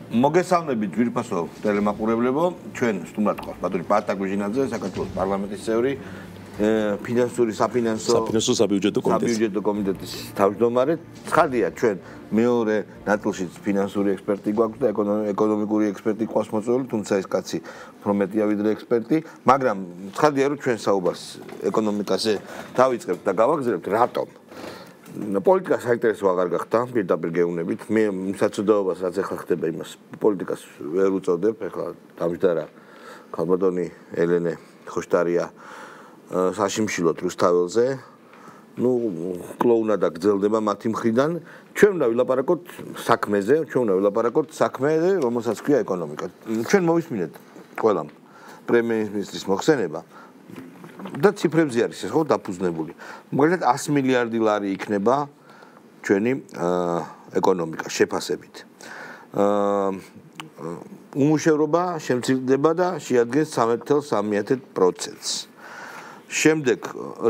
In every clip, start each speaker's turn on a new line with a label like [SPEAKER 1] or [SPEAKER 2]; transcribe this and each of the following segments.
[SPEAKER 1] მოგესალმებით ძვირფასო ტელემაყურებლებო, ჩვენ სტუმრად ყავს ბატონი პატა გვიჟინაძე, საქართველოს პარლამენტის წევრი, საფინანსო საბიუჯეტო კომიტეტის თავმჯდომარე. ცხადია, ჩვენ მეორე ნაწილშიც ფინანსური ექსპერტი გვაქვს და ეკონომიკური ექსპერტი ყავს მოწვეული, თუმცა ეს კაცი უფრო მეტია ვიდრე ექსპერტი, მაგრამ ცხადია, რომ ჩვენ საუბარს ეკონომიკაზე დავიწყებთ და გავაგზავნებთ, რატომ? პოლიტიკა საინტერესო აღარ გახდა, პირდაპირ გეუბნებით. მე საცოდაობას რაც ახლა ხდება იმას პოლიტიკას ვერ უწოდებ, ახლა დამჯდარა ქალბატონი ელენე ხოშტარია საშიმშილოთ რუსთაველზე. კლოუნად გრძელდება მათი მხრიდან. ჩვენ უნდა ვილაპარაკოთ საქმეზე, რომელსაც ქვია ეკონომიკა. ჩვენ მოვისმინეთ ყველამ პრემიერ-მინისტრის მოხსენება. და ციფრებზე არის ეს ხო დაფუძნებული. მაგალითად 100 მილიარდი ლარი იქნება ჩვენი ეკონომიკა შეფასებით. უმუშევრობა შემცირდება და შეადგენს 3.3%. შემდეგ,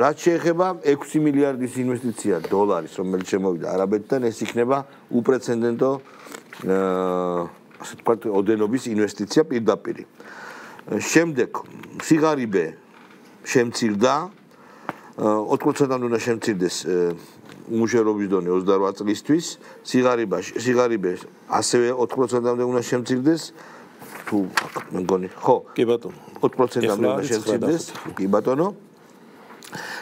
[SPEAKER 1] რაც შეეხება 6 მილიარდის ინვესტიცია დოლარის, რომელიც შემოვიდა არაბეთიდან, ეს იქნება უპრეცედენტო ასე ვთქვათ, ოდენობის ინვესტიცია პირდაპირ. შემდეგ, სიღარიბე შემცირდა 4%-ამდე უნდა შემცირდეს უმუშევრობის დონე 28 წლისთვის, სიღარიბე ასევე 4%-ამდე უნდა შემცირდეს თუ მგონი, ხო?
[SPEAKER 2] კი ბატონო.
[SPEAKER 1] 4%-ამდე უნდა შემცირდეს, კი ბატონო.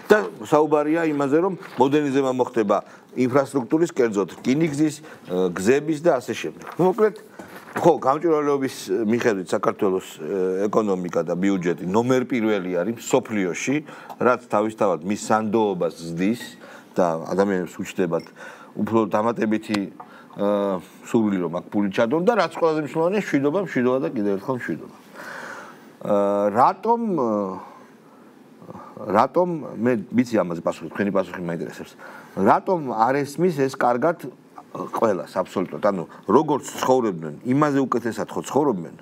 [SPEAKER 1] და საუბარია იმაზე, რომ მოდერნიზება მოხდება ინფრასტრუქტურის, კერძოდ რკინიგზის, გზების და ასე შემდეგ. მოკლედ ხო, გამჭვირვალეობის მიხედვით საქართველოს ეკონომიკა და ბიუჯეტი ნომერ პირველი არის მსოფლიოში, რაც თავისთავად მის სანდოობას ზრდის და ადამიანებს უჩნდებათ უფრო დამატებითი სურვილი რომ აქ ფული ჩადონ და რაც ყველაზე მნიშვნელოვანია მშვიდობა და კიდევ ერთხელ მშვიდობა. რატომ მე ვიცი ამაზე პასუხი, თქვენი პასუხი მაინტერესებს. რატომ არ ესმის ეს კარგად ყველას აბსოლუტურად. ანუ როგორც ცხოვრობდნენ, იმაზე უკეთესად ხო ცხოვრობდნენ.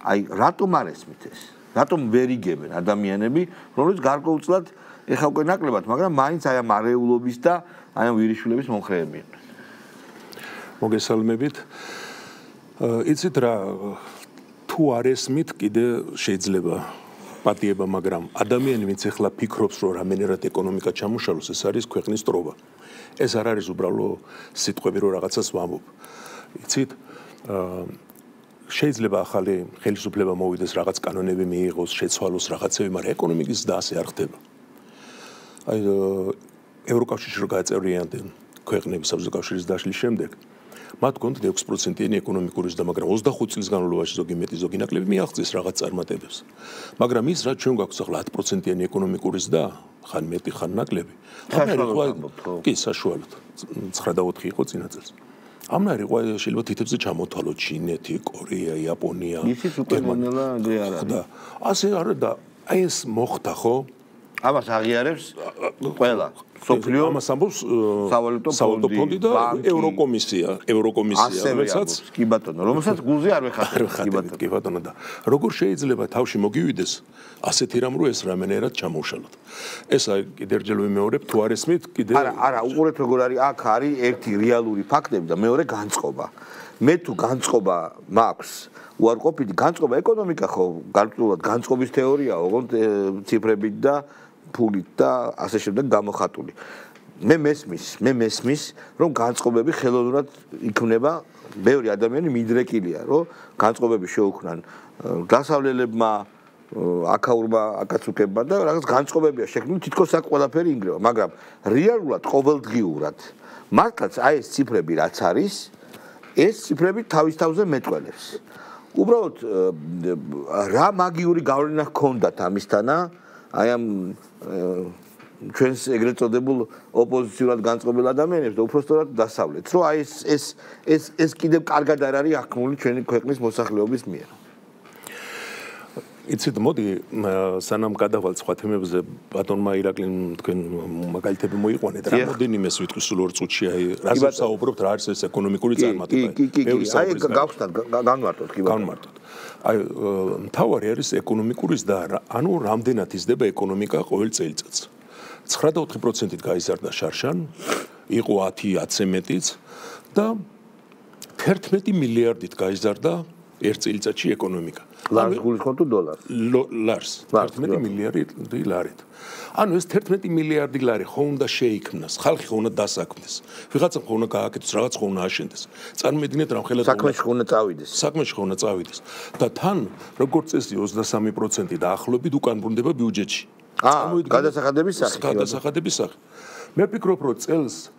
[SPEAKER 1] აი, რატომ არ ესმით ეს? რატომ ვერ იგებენ ადამიანები, რომელიც გარკვეულწილად ეხა უკვე ნაკლებად, მაგრამ მაინც აი ამ არეულობის და აი ამ ვირიშულების მომხრეები იყვნენ.
[SPEAKER 2] მოგესალმებით. იცით რა, თუ არ ესმით, კიდე შეიძლება პატიება, მაგრამ ადამიანი ვინც ეხლა ფიქრობს, რომ რამენერად ეკონომიკა ჩამოშალოს, ეს არის ქვეყნის ტრობა. ეს არ არის უბრალო სიტყვები, რომ რაღაცას ვამბობ. იცით, შეიძლება ახალი ხელისუფლება მოვიდეს, რაღაც კანონები მიიღოს, შეცვალოს რაღაცები, მაგრამ ეკონომიკის და ასე არ ხდება. აი, ევროკავშირში რო გააწევრიანდნენ ქვეყნები საბჭოთა კავშირის დაშლის შემდეგ, მათ გქონდათ 6%-იანი ეკონომიკური ზრდა, მაგრამ 25 წლის განმავლობაში ზოგი მეტი, ზოგი ნაკლები მიაღწიეს რაღაც წარმატებებს. მაგრამ ის, რაც ჩვენ გვაქვს ახლა 10%-იანი ეკონომიკური ზრდა, ხან მეტი, ხან ნაკლები. კი, საშუალოდ. 9.4 იყო წინა წელს. ამნაირი ყვა შეიძლება თითებზე ჩამოთვალოთ ჩინეთი, კორეა, იაპონია.
[SPEAKER 1] ისიც უკვე მონელა ეგრე არ არის.
[SPEAKER 2] და ასე არა და აი ეს მოხდა, ხო?
[SPEAKER 1] ამას აღიარებს ყველა. სოფლიო
[SPEAKER 2] ამას ამბობს
[SPEAKER 1] სავალუტო
[SPEAKER 2] ფონდი და ევროკომისია,
[SPEAKER 1] რომელსაც კი ბატონო, რომელსაც გულზე არ ვეხატებთ,
[SPEAKER 2] კი ბატონო და როგორ შეიძლება თავში მოგივიდეს ასეთი რამ რო ეს რამენერად ჩამოუშალოთ. ეს კიდევ ერთხელ ვიმეორებ, თუ არ ესმით, კიდე
[SPEAKER 1] არა, უყურეთ როგორ არის, აქ არის ერთი რეალური ფაქტები და მეორე განწყობა. მე თუ განწყობა მაქვს უარყოფითი განწყობა ეკონომიკა ხო გარკვეულად განწყობის თეორია, ოღონდ ციფრებით და ფულით და ასე შემდეგ გამოხატული. მე მესმის, რომ განწყობები ხელოვნურად იქმნება, ბევრი ადამიანი მიდრეკილია, რომ განწყობები შეუქმნან დასავლელებმა, აქაურმა აკაცუკებმა და რაღაც განწყობებია შექმნილი, თითქოს აქ ყველაფერი ინგრევა, მაგრამ რეალურად ყოველდღიურად მართლაც აი ეს ციფრები რაც არის, ეს ციფრები თავის თავზე მეტყველებს. უბრალოდ რა მაგიური გავლენა ჰქონდათ ამისთანა აი ამ ჩვენს ეგრეთ წოდებულ ოპოზიციურად განწყობილ ადამიანებს და უпростоრად დასავლეთს, რომ აი ეს კიდევ კარგად არ არის აღქმული ჩვენი ქვეყნის მოსახლეობის მიერ.
[SPEAKER 2] იცით, მოდი სანამ გადავალ სხვა თემებზე, ბატონმა ირაკლიმ თქვენ მაგალითები მოიყვანეთ, რამოდენიმეს ვიტყვი სულ 2 წუთში, აი რაზე ვსაუბრობთ, რა არის ეს ეკონომიკური წარმატება.
[SPEAKER 1] კი, აი გავხსნათ, განვარტოთ, კი ბატონო.
[SPEAKER 2] განვარტოთ. აი მთავარი არის ეკონომიკური ზრდა, ანუ რამდენად იზრდება ეკონომიკა ყოველ წელიწადს. 9.4%-ით გაიზარდა შარშან, იყო 10-ზე მეტიც და 11 მილიარდით გაიზარდა ერთ წელიწადში ეკონომიკა.
[SPEAKER 1] ლარს გულისხმობ თუ დოლარს?
[SPEAKER 2] ლარს 11 მილიარდი ლარით. ანუ ეს 11 მილიარდი ლარი ხო უნდა შეიქმნას, ხალხი ხო უნდა დასაქმდეს. ვიღაცა ხო უნდა გააკეთოს, რაღაც ხო უნდა აშენდეს. წარმოიდგინეთ რა ხელად
[SPEAKER 1] საქმეში ხო უნდა წავიდეს.
[SPEAKER 2] საქმეში ხო უნდა წავიდეს. და თან როგორც წესი 23% დაახლოებით უკან ბრუნდება ბიუჯეტში.
[SPEAKER 1] გადასახადების სახით.
[SPEAKER 2] გადასახადების სახით. მე ვფიქრობ, რომ წელს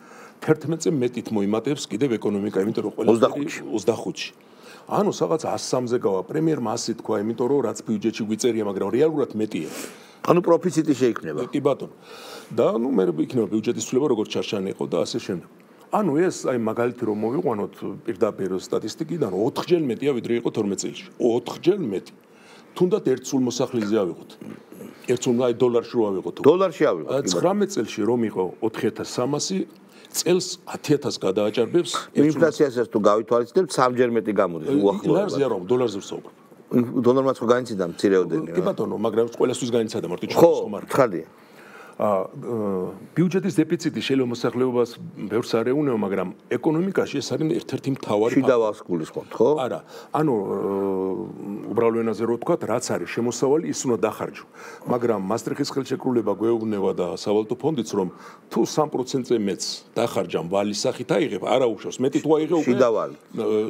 [SPEAKER 2] 11-ზე მეტით მოიმატებს კიდევ ეკონომიკა, იმიტომ რომ ყველაფერი 25-ში. ანუ რაღაც 103-ზე გავა პრემიერმა ასე თქვა, იმიტომ რომ რაც ბიუჯეტში გვიწერია, მაგრამ რეალურად მეტია.
[SPEAKER 1] ანუ პროფიციტი შეიქმნება.
[SPEAKER 2] კი ბატონო. და ნუ მე იქნება ბიუჯეტის ცვლილება როგორც ჩარჩანი იყო და ასე შემდეგ. ანუ ეს აი მაგალითი რომ მოვიყვანოთ პირდაპირ სტატისტიკიდან 4-ჯერ მეტია ვიდრე იყო 12 წელში. 4-ჯერ მეტი. თუნდაც ერთ სულ მოსახლეზე ავიღოთ. ერთ სულ აი დოლარში რო ავიღოთ.
[SPEAKER 1] დოლარში ავიღოთ.
[SPEAKER 2] 19 წელში რომ იყო 4300 წელს 10000 გადააჭარბებს.
[SPEAKER 1] ინფლაციასაც თუ გავითვალისწინებთ 3-ჯერ მეტი გამოდის უახლოება.
[SPEAKER 2] ლარზე არ ვარ, დოლარზე ვსაუბრობ.
[SPEAKER 1] დოლარმაც ხო განიცდა მცირეოდენი რა.
[SPEAKER 2] კი ბატონო, მაგრამ ყველასთვის განიცადა მარტო ჩვენს ხომარ.
[SPEAKER 1] ცხადია.
[SPEAKER 2] ბიუჯეტის დეფიციტი შეიძლება მოსახლეობას ბევრს არ ეუნეო, მაგრამ ეკონომიკაში ეს არის ერთ-ერთი მთავარი
[SPEAKER 1] შიდა ვალს გულისხმობთ, ხო?
[SPEAKER 2] არა, ანუ უბრალო ენაზე რო ვთქვათ, რაც არის შემოსავალი, ის უნდა დახარჯო. მაგრამ მასტრიხის ხელშეკრულება გვეუბნება და სავალუტო ფონდიც რომ თუ 3%-ზე მეც დახარჯამ ვალის სახით აიღებ, არა უშავს, მეტი თუ აიღე უკვე
[SPEAKER 1] შიდა ვალი.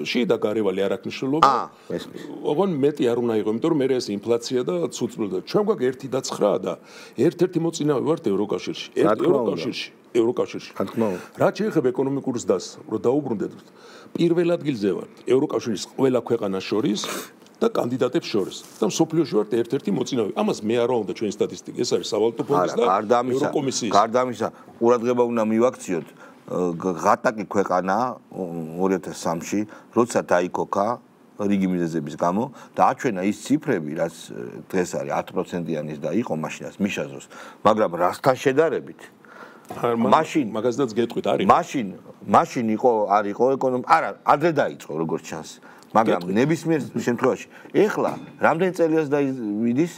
[SPEAKER 2] შიდა გარევალი არ აქვს მნიშვნელობა.
[SPEAKER 1] ესმის.
[SPEAKER 2] ოღონ მეტი არ უნდა აიღო, იმიტომ რომ მე ეს ინფლაცია და ცუცვლდა. ჩვენ გვაქვს 1 და 9 და ერთ-ერთი მოწინავე ვართ ევროკავშირში. ევროკავშირში. რაც შეეხება ეკონომიკურ ზრდას, რომ დაუბრუნდეთ, პირველ ადგილზე ვართ ევროკავშირის ყველა ქვეყანას შორის და კანდიდატებს შორის. და მსოფლიოში ვართ ერთ-ერთი მოწინავე. ამას მე არა უნდა ჩვენი სტატისტიკა, ეს არის სავალუტო ფონდის და ევროკომისიის.
[SPEAKER 1] გარდა ამისა, ყურადღება უნდა მივაქციოთ ღატაკი ქვეყანა 2003-ში, როცა დაიქოქა რიგი მიზეზების გამო და აჩვენა ის ციფრები, რაც დღეს არის 10%-იანის და იყო მაშინაც მიშაზოს, მაგრამ რასთან შედარებით? მაშინ
[SPEAKER 2] მაგაზდაც გეტყვით არის.
[SPEAKER 1] მაშინ იყო არ იყო ეკონომიკა, არა, ადრე დაიწყო როგორც ჩანს, მაგრამ ნებისმიერ შემთხვევაში. ეხლა რამდენი წელიას დაიდის?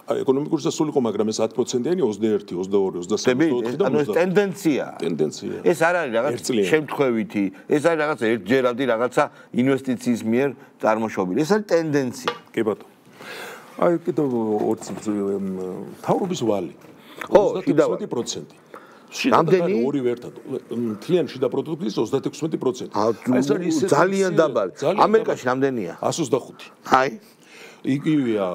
[SPEAKER 2] ეკონომიკურ ზრდას სულიყო, მაგრამ ეს 10%-იანი 21, 22, 23 და
[SPEAKER 1] 24. ტენდენცია. ეს არ არის რაღაც შემთხვევითი, ეს არის რაღაც ერთჯერადი რაღაცა ინვესტიციის მიერ წარმოშობილი. ეს არის ტენდენცია.
[SPEAKER 2] კი ბატონო. აი კიდევ 20 თავრობის ვალი.
[SPEAKER 1] ხო,
[SPEAKER 2] 20%. რამდენი? ორივე ერთად. მთლიანი შიდა პროდუქტის 36%.
[SPEAKER 1] ეს არის ძალიან დაბალი. ამერიკაში რამდენია?
[SPEAKER 2] 125.
[SPEAKER 1] აი
[SPEAKER 2] იგივეა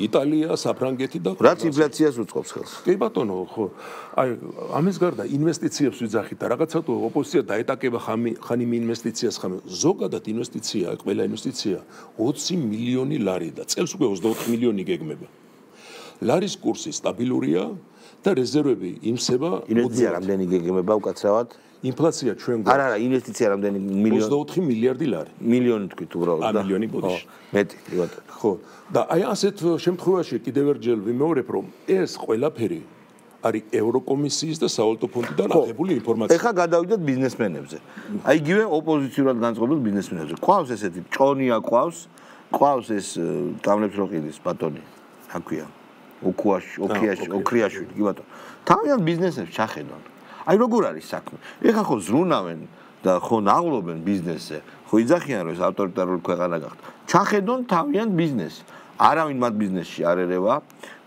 [SPEAKER 2] იტალია, საფრანგეთი და
[SPEAKER 1] რაც ინფლაციას უწყობს ხელს.
[SPEAKER 2] კი ბატონო, ხო. აი ამის გარდა ინვესტიციებს ვიძახით და რაღაცა თუ ოპოზიცია დაეტაკება ხანი ინვესტიციას ხანი. ზოგადად ინვესტიცია, ყველა ინვესტიცია 20 მილიონი ლარი და წელს უკვე 24 მილიონი გეგმება. ლარის კურსი სტაბილურია და რეზერვები იმსება.
[SPEAKER 1] ინვესტიცია რამდენი გეგმება უკაცრავად?
[SPEAKER 2] ინფლაცია ჩვენ
[SPEAKER 1] არა, ინვესტიცია რამდენი მილიონი?
[SPEAKER 2] 24 მილიარდი ლარი.
[SPEAKER 1] მილიონი თქვით უბრალოდ და
[SPEAKER 2] მილიონი ბოდიში.
[SPEAKER 1] მეტი, ბატონო.
[SPEAKER 2] ხო. და აი ასეთ შემთხვევაში კიდევ ერთხელ ვიმეორებ, რომ ეს ყველაფერი არის ევროკომისიის და სავალუტო ფონდიდან აღებული ინფორმაცია.
[SPEAKER 1] ეხლა გადავიდეთ ბიზნესმენებზე. აი იგივე ოპოზიციურად განწყობილ ბიზნესმენებზე. ყავს ესეთი ჭონია ყავს ეს გამლებს როყილის ბატონი. რა ქვია? ოქრიაშვილი, კი ბატონო. თავიანთ ბიზნესებს ჩახედონ. აი როგორ არის საქმე? ეხლა ხო ზრუნავენ და ხო ნაღლობენ ბიზნესზე. ხო იძახიან რომ ეს ავტორიტარული ქვეყანა გახდა. ჩახედონ თავიანთ ბიზნესს. არავინ მათ ბიზნესში არ ერევა.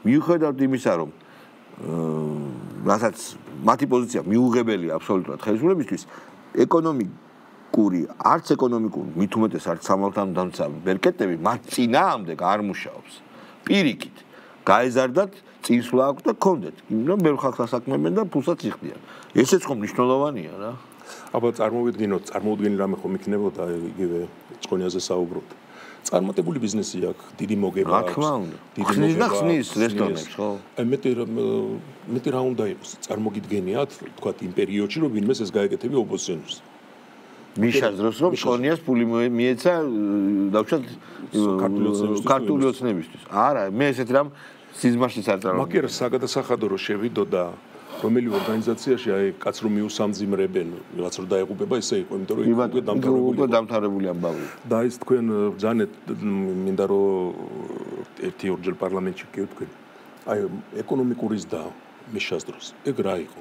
[SPEAKER 1] მიუხედავად იმისა, რომ რასაც მათი პოზიცია მიუღებელია აბსოლუტურად ხელისუფლებისთვის, ეკონომიკური, არც ეკონომიკური, მით უმეტეს არც სამართალდამცავი ბერკეტები მათ წინააღმდეგ არ მუშაობს. პირიქით, გაეზარდათ წინსვლა აქვს და გქონდეთ. იმიტომ ბევრ ხალხს ასაქმებენ და ფულსაც იხდიან. ესეც ხომ მნიშვნელოვანია რა.
[SPEAKER 2] აბა წარმოუდგენი რამე ხომ იქნებოდა იგივე ჭონიაზე საუბრობთ. წარმატებული ბიზნესი აქვს, დიდი მოგება აქვს.
[SPEAKER 1] რა თქმა უნდა. ხსნის და ხსნის რესტორნებს, ხო?
[SPEAKER 2] აი მეტი რა უნდა იყოს? წარმოგიდგენიათ, თქვათ იმ პერიოდში, რომ ვინმეს ეს გაეკეთებია ოპოზიციონერს.
[SPEAKER 1] მიშაზროს რომ ჭონიას ფული მიეცა დავუშვათ ქართული ოცნებისთვის. არა, მე ესეთ რამ სიზმარშიც არ წარმოვიდგინე.
[SPEAKER 2] მაგერ საგადასახადო რო შევიდოდა რომელი ორგანიზაციაში აი კაც რომ მიუსამძიმრებენ რაღაც რო დაეყუება ესე იყო, იმიტომ რომ
[SPEAKER 1] უკვე დამთავრებული ამბავი.
[SPEAKER 2] და ის თქვენ ბრძანეთ მინდა რომ ერთი-ორჯერ პარლამენტში კი თქვენ. აი ეკონომიკური ზრდა მიშას დროს ეგ რა იყო?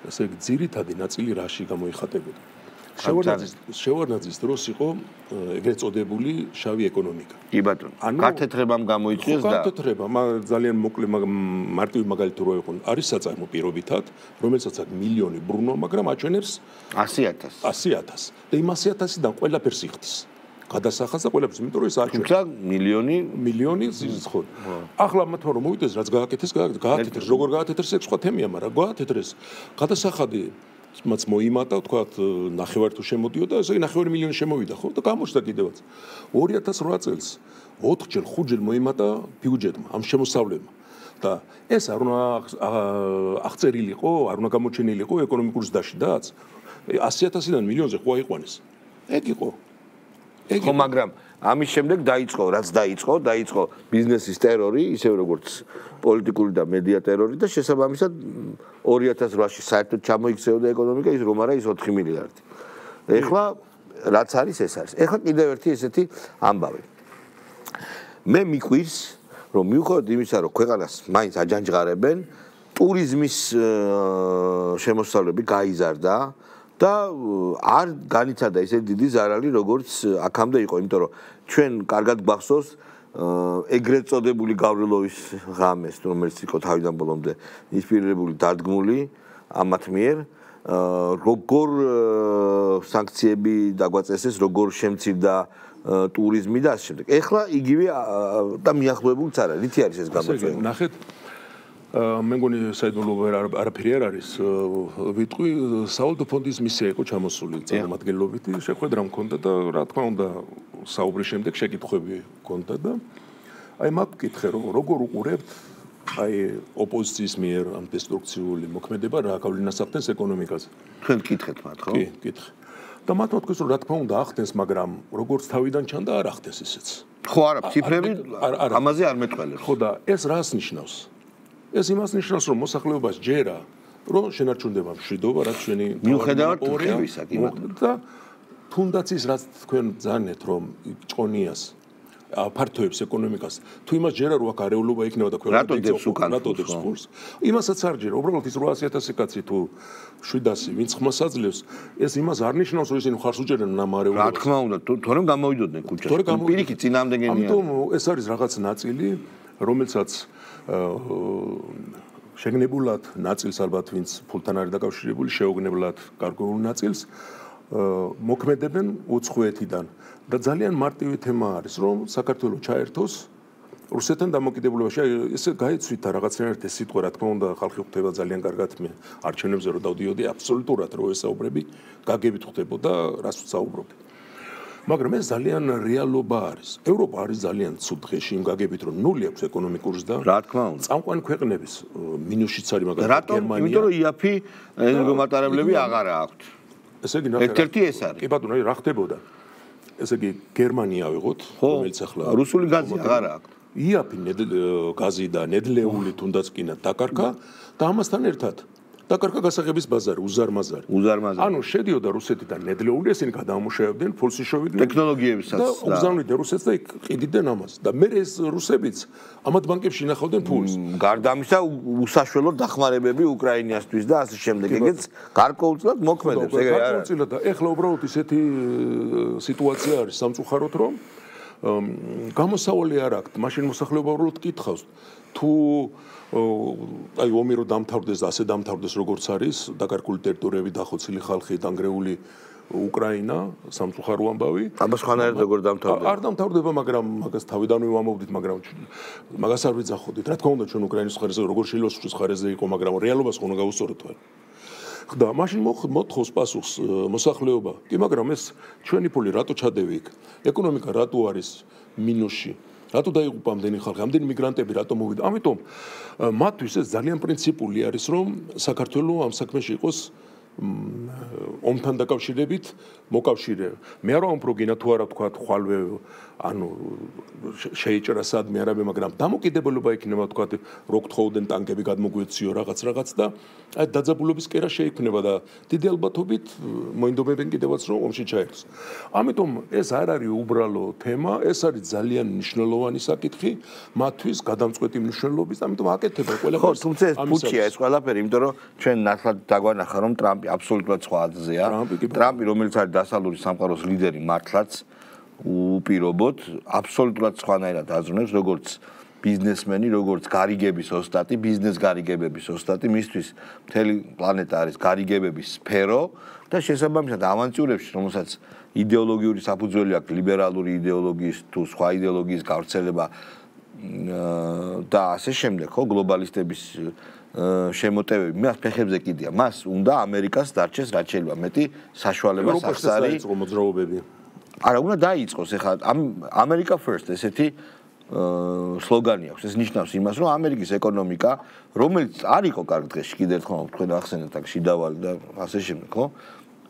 [SPEAKER 2] ესე იგი ძირითადი ნაწილი რაში გამოიხატებოდა? შევარდნაძის დროს იყო ეგრეთ წოდებული შავი ეკონომიკა.
[SPEAKER 1] კი ბატონო. გათეთრებამ გამოიწვიეს და
[SPEAKER 2] გათეთრება ძალიან მოკლე მარტივი მაგალითი რო იყო. არის საწარმო პირობითად, რომელსაც აქვს მილიონი ბრუნვა, მაგრამ აჩვენებს
[SPEAKER 1] 100,000.
[SPEAKER 2] 100,000. და იმ 100,000-დან ყველაფერს იხდის. გადასახადს და ყველაფერს, იმიტომ რომ ეს აჩვენებს.
[SPEAKER 1] თუმცა მილიონი
[SPEAKER 2] ხო. ახლა მათ რომ მოვიდეს რაც გააკეთეს, გააკეთეს, როგორ გააკეთეს ეს სხვა თემია, მაგრამ გააკეთეს. გადასახადი მას მოიმატა, თქვათ, 9 თუ შემოდიოდა, ესე იგი 9 მილიონი შემოვიდა, ხო? და გამოჩნდა კიდევაც. 2008 წელს 4-ჯერ, 5-ჯერ მოიმატა ბიუჯეტმა, ამ შემოსავლებმა. და ეს არ უნდა აღწერილიყო, არ უნდა გამოჩენილიყო ეკონომიკურ ზრდაში დაც 100,000-დან მილიონზე ხო აიყვანეს. ეგ იყო.
[SPEAKER 1] ხო, მაგრამ ამის შემდეგ დაიწყო ბიზნესის ტერორი, ისევ როგორც პოლიტიკური და მედია ტერორი და შესაბამისად 2008-ში საერთოდ ჩამოიქცეოდა ეკონომიკა, ის რომ არა ის 4 მილიარდი. ეხლა რაც არის ეს არის. ეხლა კიდევ ერთი ესეთი ამბავი. მე მიყვირს რომ მიუხედავად იმისა, რომ ქვეყანას მაინც აჯანჯღარებენ, ტურიზმის შემოსავლები გაიზარდა და არ განიცადა ესე დიდი ზარალი, როგორც აქამდე იყო, იმიტომ რომ ჩვენ კარგად გვახსოვს ეგრეთ წოდებული გავრილოვის ღამეს, რომელიც იყო თავიდან ბოლომდე ინსპირირებული დადგმული ამათ მიერ, როგორ სანქციები დაგვაწესეს, როგორ შემცირდა ტურიზმი და ასე შემდეგ. ეხლა იგივე და მიახლოებულიც არა, რითი არის ეს გამოწვევა?
[SPEAKER 2] ნახეთ, მე მგონი საიდუმლო არაფერი არ არის. ვიტყვი, სავალუტო ფონდის მისია იყო ჩამოსული წარმომადგენლობითი, შეხვედრა მქონდა და რა თქმა უნდა, საუბრის შემდეგ შეკითხვები მქონდა და აი მაგ ვკითხე, რომ როგორ უყურებთ აი ოპოზიციის მიერ ამ დესტრუქციული მოქმედება რა გავლენას ახდენს ეკონომიკაზე.
[SPEAKER 1] თქვენ გკითხეთ მათ, ხო?
[SPEAKER 2] კი, გკითხე. და მათ თქვეს, რომ რა თქმა უნდა ახდენს, მაგრამ როგორც თავიდან ჩანდა არ ახდენს ისეც.
[SPEAKER 1] ხო, არა, ციფრები ამაზე არ მეტყველებს.
[SPEAKER 2] ხო და ეს რას ნიშნავს? ეს იმას ნიშნავს, რომ მოსახლეობას ჯერა, რომ შენარჩუნდება მშვიდობა, რაც ჩვენი
[SPEAKER 1] მიუხედავად ხევისა, კი ბატონო.
[SPEAKER 2] და თუნდაც ის რაც თქვენ ძანეთ, რომ ჭონიას აფართოებს ეკონომიკას, თუ იმას ჯერა რომ აქ არეულობა იქნება და ქვეყანა რატოდებს ფულს. იმასაც არ ჯერა, უბრალოდ ის 800,000 კაცი თუ 700 ვინც ხმას აძლევს, ეს იმას არ ნიშნავს, რომ ისინი ხარს უჭერენ ამ არეულობას.
[SPEAKER 1] რა თქმა უნდა, თორემ გამოვიდოდნენ ქუჩაში. პირიქით წინააღმდეგენია.
[SPEAKER 2] ამიტომ ეს არის რაღაც ნაწილი, რომელსაც შეგნებულად ნაწილს ალბათ ვინც ფულთან არის დაკავშირებული, შეუგნებლად გარკვეულ ნაწილს მოქმედებენ უცხოეთიდან და ძალიან მარტივი თემა არის, რომ საქართველო ჩაერთოს რუსეთთან დამოკიდებულებაში. ესე გაეცვით რაღაცნაირად ეს სიტყვა, რა თქმა უნდა, ხალხი ხვდება ძალიან კარგად მე არჩევნებზე რომ დავდიოდი, აბსოლუტურად რო ესაუბრები, გაგებით ხვდებოდა, რას ვსაუბრობდი. მაგრამ ეს ძალიან რეალობა არის. ევროპა არის ძალიან ცუდ დღეში იმ გაგებით, რომ ნული აქვს ეკონომიკური ზრდა.
[SPEAKER 1] რა თქმა უნდა.
[SPEAKER 2] წამყვანი ქვეყნების მინუსშიც არის მაგალითად
[SPEAKER 1] გერმანია. იმიტომ რომ იაფი ენერგომატარებლები აღარა აქვთ.
[SPEAKER 2] ესე იგი
[SPEAKER 1] ერთ-ერთი ეს არის.
[SPEAKER 2] კი ბატონო, რა ხდებოდა? ესე იგი გერმანია ვიღოთ, რომელიც ახლა
[SPEAKER 1] რუსული გაზი აღარა აქვთ.
[SPEAKER 2] იაფი გაზი და ნედლეული თუნდაც კინა დაკარგა და ამასთან ერთად დაკარგა გასაღების ბაზარი, უზარმაზარი. ანუ შედიოდა რუსეთიდან ნედლეული, ესენი გადაამუშავებდნენ, ფულს იშოვიდნენ
[SPEAKER 1] ტექნოლოგიებსაც
[SPEAKER 2] და უგზავნიდნენ რუსეთს და იქ ყიდიდნენ ამას. და მე ეს რუსებიც ამათ ბანკებში ინახავდნენ ფულს.
[SPEAKER 1] გარდა ამისა, უსაშველო დახმარებები უკრაინასთვის და ასე შემდეგ. ეგეც გარკვეულწილად მოქმედებს, ეგ არა.
[SPEAKER 2] გარკვეულწილად და ეხლა უბრალოდ ისეთი სიტუაცია არის სამწუხაროდ, რომ გამოსავალი არ აქვს. მაშინ მოსახლეობა უბრალოდ კითხავს, თუ აი ომი რო დამთავრდეს და ასე დამთავრდეს როგორც არის, დაკარგული ტერიტორიები, დახოცილი ხალხი, დანგრეული უკრაინა, სამწუხარო ამბავი.
[SPEAKER 1] ამას ხანარად როგორ დამთავრდება?
[SPEAKER 2] არ დამთავრდება, მაგრამ მაგას თავიდანვე ვამოვდით, მაგრამ მაგას არ ვიძახოდით. რა თქმა უნდა, ჩვენ უკრაინის ხარჯზე როგორ შეიძლება სულ ხარჯზე იყო, მაგრამ რეალობას ხომ გავუსწოროთ თვალ. და მაშინ მოთხოვს პასუხს მოსახლეობა. კი, მაგრამ ეს ჩვენი ფული რატო ჩადევი იქ? ეკონომიკა რატო არის მინუსში? რატო დაიღუპა ამდენი ხალხი, ამდენი მიგრანტები რატო მოვიდა? ამიტომ მათთვის ეს ძალიან პრინციპული არის, რომ საქართველოს ამ საქმეში იყოს ომთან დაკავშირებით მოკავშირე. მე არ ვამბობ გინა თუ არა თქვა ხვალვე ანუ შეიჭრა სადმე არაბე, მაგრამ დამოკიდებულება იქნება თქვა რო გთხოვდნენ ტანკები გადმოგვეციო რაღაც და აი დაძაბულობის კერა შეიქმნება და დიდი ალბათობით მოინდომებენ კიდევაც რომ ომში ჩაერთოს. ამიტომ ეს არ არის უბრალო თემა, ეს არის ძალიან მნიშვნელოვანი საკითხი მათთვის გადამწყვეტი მნიშვნელობის, ამიტომ აკეთებენ ყველაფერს.
[SPEAKER 1] ხო, თუმცა ეს ფუჩია ეს ყველაფერი, იმიტომ რომ ჩვენ ნათლად დაგვანახა რომ ტრამპი აბსოლუტურად სხვა აზრია. ტრამპი, რომელიც არის დასავლური სამყაროს ლიდერი, მართლაც უპირობოდ აბსოლუტურად სხვანაირად აზროვნებს, როგორც ბიზნესმენი, როგორც გარიგების ოსტატი, ბიზნეს გარიგებების ოსტატი, მისთვის მთელი პლანეტა არის გარიგებების სფერო და შესაბამისად ავანტიურებში, რომელსაც იდეოლოგიური საფუძველი აქვს, ლიბერალური იდეოლოგიის თუ სხვა იდეოლოგიის გავრცელება და ასე შემდეგ, ხო, გლობალისტების შემოტევები, მას ფეხებზე კიდია. მას უნდა ამერიკას დარჩეს რაც შეიძლება მეტი საშუალება სახსარი.
[SPEAKER 2] დაიწყო მოძრაობები.
[SPEAKER 1] არა, უნდა დაიწყოს ახლა ამერიკა first ესეთი სლოგანი აქვს. ეს ნიშნავს იმას, რომ ამერიკის ეკონომიკა, რომელიც არ იყო კარგ დღეში, კიდევ ერთხელ თქვენ ახსენეთ აქ შიდავალი და ასე შემდეგ, ხო?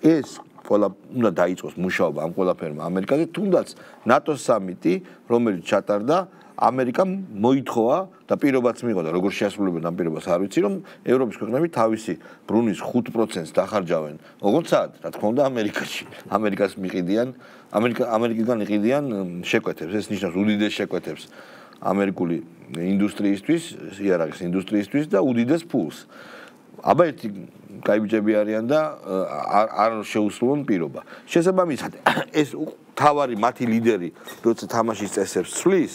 [SPEAKER 1] ეს ყველა უნდა დაიწყოს მუშაობა ამ ყველაფერმა ამერიკაზე, თუნდაც ნატოს სამიტი, რომელიც ჩატარდა, ამერიკამ მოითხოვა და პირობაც მიიღო და როგორ შეასრულებენ ამ პირობას არ ვიცი, რომ ევროპის ქვეყნები თავისი ბრუნის 5%-ს დახარჯავენ. ოღონდ რა თქმა უნდა ამერიკაში. ამერიკას მიყიდიან, ამერიკიდან იყიდიან შეკვეთებს, ეს ნიშნავს უდიდეს შეკვეთებს ამერიკული ინდუსტრიისთვის, იარაღის ინდუსტრიისთვის და უდიდეს ფულს. აბა ერთი კაი ბიჭები არიან და არ შეუსრულონ პირობა. შესაბამისად, ეს თავარი მათი ლიდერი, როცა თამაშის წესებს ცვლის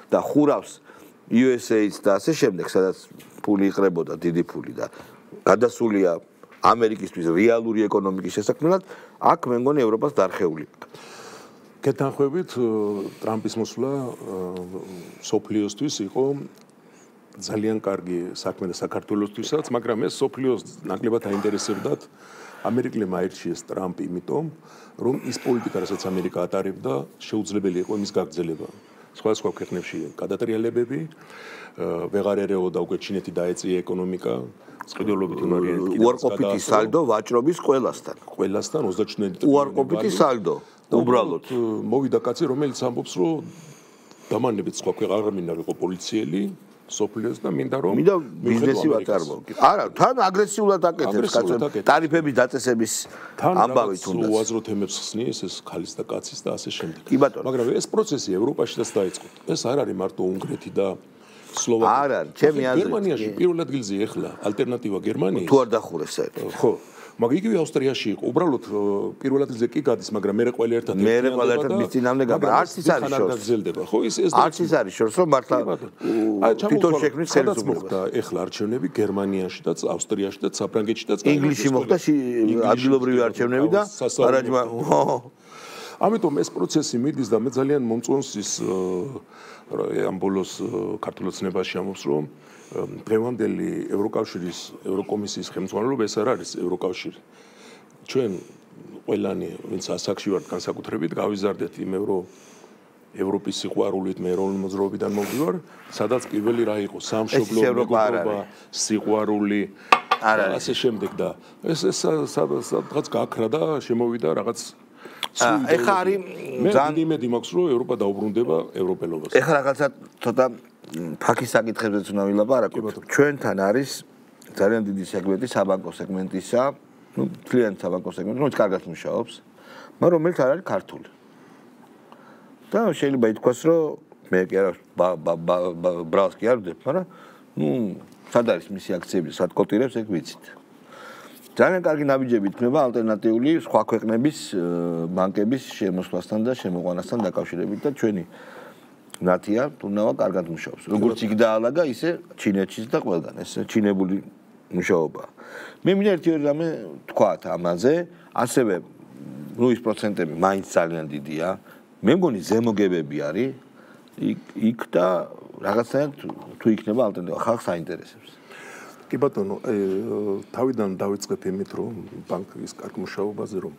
[SPEAKER 1] და ხურავს USA-ს და ასე შემდეგ, სადაც ფული იყრებოდა, დიდი ფული და გადასულია ამერიკისთვის რეალური ეკონომიკის შესაქმნელად, აქ მე მგონი ევროპას დარხეული.
[SPEAKER 2] კეთანხვევით ტრამპის მოსვლა სოფლიოსთვის იყო ძალიან კარგი საქმე და საქართველოსთვისაც, მაგრამ ეს სოფლიოს ნაკლებად აინტერესებდათ ამერიკლებმა აირჩიეს ტრამპი იმიტომ, რომ ის პოლიტიკა, რასაც ამერიკა ატარებდა, შეუძლებელი იყო მის გაგრძელება. სხვა ქვეყნებში გადატრიალებები, ვეღარ ერეოდა უკვე ჩინეთი დაეწია ეკონომიკა, წყიდულობით უნარიანად
[SPEAKER 1] უარყოფითი სალდო ვაჭრობის ყველასთან.
[SPEAKER 2] 27
[SPEAKER 1] უარყოფითი სალდო. უბრალოდ
[SPEAKER 2] მოვიდა კაცი, რომელიც ამბობს, რომ დამანებით სხვა ქვეყანაში არ მინდა ვიყო პოლიციელი, სოფლიოს და მინდა რომ
[SPEAKER 1] ბიზნესი ვაწარმო. არა, თან აგრესიულად აკეთებს კაცებს. ტარიფების დაწესების ამბავით უნდა.
[SPEAKER 2] უაზრო თემებს ხსნის ეს ქალის და კაცის და ასე შემდეგ.
[SPEAKER 1] კი ბატონო.
[SPEAKER 2] მაგრამ ეს პროცესი ევროპაშიც დაიწყო. ეს არ არის მარტო უნგრეთი და სლოვაკია.
[SPEAKER 1] არ არის, ჩემი აზრით.
[SPEAKER 2] გერმანიაში პირველ ადგილზე ეხლა ალტერნატივა გერმანიის.
[SPEAKER 1] თუ არ დახურეს საერთოდ.
[SPEAKER 2] ხო. მაგრამ იგივე ავსტრიაში იყო. უბრალოდ პირველ ადგილზე კი გადის, მაგრამ მე ყველა ერთად
[SPEAKER 1] მის წინამდე გადა. არც ის არის შორს.
[SPEAKER 2] ხო, ეს
[SPEAKER 1] არც ის არის შორს, რომ მართლა თვითონ შექმნის ხელისუფლება.
[SPEAKER 2] ეხლა არჩევნები გერმანიაში და ავსტრიაში და საფრანგეთში და
[SPEAKER 1] ინგლისში მოხდა ადგილობრივი არჩევნები და არაჯმა
[SPEAKER 2] ამიტომ ეს პროცესი მიდის და მე ძალიან მომწონს ის ამ ბოლოს ქართულოცნებაში ამბობს, რომ დღევანდელი ევროკავშირის ევროკომისიის ხელმძღვანელობა ეს არ არის ევროკავშირი. ჩვენ ყველანი, ვინც ასაკში ვართ განსაკუთრებით, გავიზარდეთ იმ ევროპის სიყვარულით, მე ეროვნული მოძრაობიდან მოვდივარ, სადაც პირველი რა იყო, სამშობლო მეგობრობა, სიყვარული და ასე შემდეგ და ეს სადღაც გაქრა და შემოვიდა რაღაც
[SPEAKER 1] ეხლა არის
[SPEAKER 2] ძალიან იმედი მაქვს, რომ ევროპა დაუბრუნდება ევროპელობას.
[SPEAKER 1] ეხლა რაღაცა ცოტა ფაქის საკითხებზეც უნდა ვილაპარაკოთ. ჩვენთან არის ძალიან დიდი სეგმენტი საბანკო სეგმენტისა, მთლიანი საბანკო სეგმენტი, რომელიც კარგად მუშაობს, მაგრამ რომელიც არ არის ქართული. და შეიძლება ითქვას, რომ მე კი არა ბრალს კი არ ვდებ, მაგრამ სად არის მისი აქციები, სად კოტირებს, ეგ ვიცით. ძალიან კარგი ნაბიჯები იქნება ალტერნატიული სხვა ქვეყნების ბანკების შემოსვლასთან და შემოყვანასთან დაკავშირებით და ჩვენი ნათია თუნდაც კარგად მუშაობს. როგორც იქ დაალაგა, ისე ჩინეთშიც და ყველგან ეს ჩინებული მუშაობა. მე მინდა ერთი რამე თქვათ ამაზე, ასევე ის პროცენტები მაინც ძალიან დიდია. მე მგონი ზემოგებები არის იქ და რაღაცნაირად თუ იქნება ალტერნატივა ხალხს აინტერესებს.
[SPEAKER 2] კი ბატონო, თავიდან დავიწყებ იმით, რომ ბანკის კარგ მუშაობაზე, რომ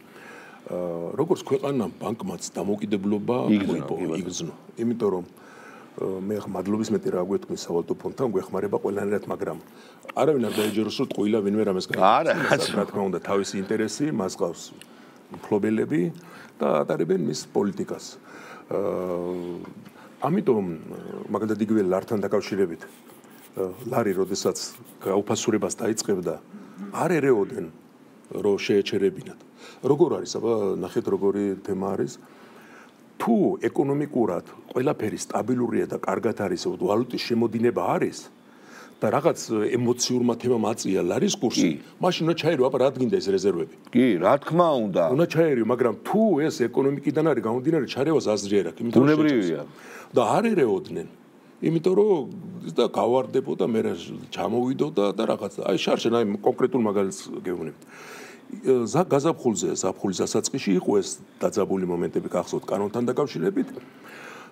[SPEAKER 2] როგორც ქვეყანამ ბანკმაც დამოუკიდებლობა იგრძნო. იმიტომ რომ მე მადლობის მეტი რა გვეთქვი სავალუტო ფონდთან, გვეხმარება ყველანაირად, მაგრამ არავინ არ დაეჯეროს, რომ ტყუილა ვინმე რამეს
[SPEAKER 1] გააკეთებს.
[SPEAKER 2] რა თქმა უნდა, თავისი ინტერესი, მას ყავს მფლობელები და ატარებენ მის პოლიტიკას. ამიტომ მაგალითად იგივე ლართან დაკავშირებით ლარი როდესაც გაუფასურებას დაიწყებდა, არ ერეოდნენ, რომ შეეჩერებინათ. როგორ არის, აბა ნახეთ როგორი თემა არის. თუ ეკონომიკურად ყველაფერი სტაბილურია და კარგად არის, ვალუტის შემოდინება არის და რაღაც ემოციურმა თემამ აწია ლარის კურსი, მაშინ უნდა ჩაერო, აბა რა დგინდა ეს რეზერვები?
[SPEAKER 1] კი, რა თქმა უნდა.
[SPEAKER 2] უნდა ჩაერიო, მაგრამ თუ ეს ეკონომიკიდან არის გამომდინარე, ჩარევას აზრი არ აქვს, იმიტომ
[SPEAKER 1] რომ ბუნებრივია.
[SPEAKER 2] და არ ერეოდნენ. იმიტომ რომ და გავარდებოდა მე ჩამოვიდოდა და რაღაც აი შარშენ აი კონკრეტულ მაგალითს გეუბნებით. გაზაფხულზე, ზაფხულის დასაწყისში იყო ეს დაძაბული მომენტები გახსოვთ კანონთან დაკავშირებით.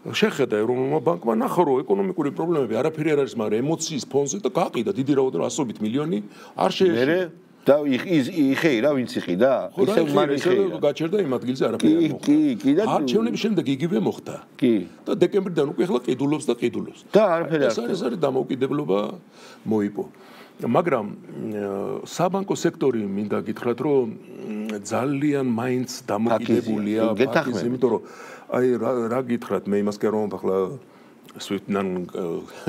[SPEAKER 2] შეხედა ეროვნულმა ბანკმა ნახა რომ ეკონომიკური პრობლემები არაფერი არ არის, მაგრამ ემოციის ფონზე და გაყიდა დიდი რაოდენობა 100 მილიონი არ შეეშვა.
[SPEAKER 1] და იხეირა ვინც იყიდა?
[SPEAKER 2] ისე მან იხეირა. გაჩერდა იმ ადგილზე არაფერი არ მოხდა.
[SPEAKER 1] კი და
[SPEAKER 2] არჩევნების შემდეგ იგივე მოხდა.
[SPEAKER 1] კი.
[SPEAKER 2] და დეკემბრიდან უკვე ახლა ყიდულობს და ყიდულობს.
[SPEAKER 1] და არაფერი არ
[SPEAKER 2] ეს არის დამოუკიდებლობა მოიპო. მაგრამ საბანკო სექტორი მინდა გითხრათ რომ ძალიან მაინც დამოკიდებულია ფაქტზე, იმიტომ რომ აი რა გითხრათ მე იმას კი რომ ახლა სვიფტნან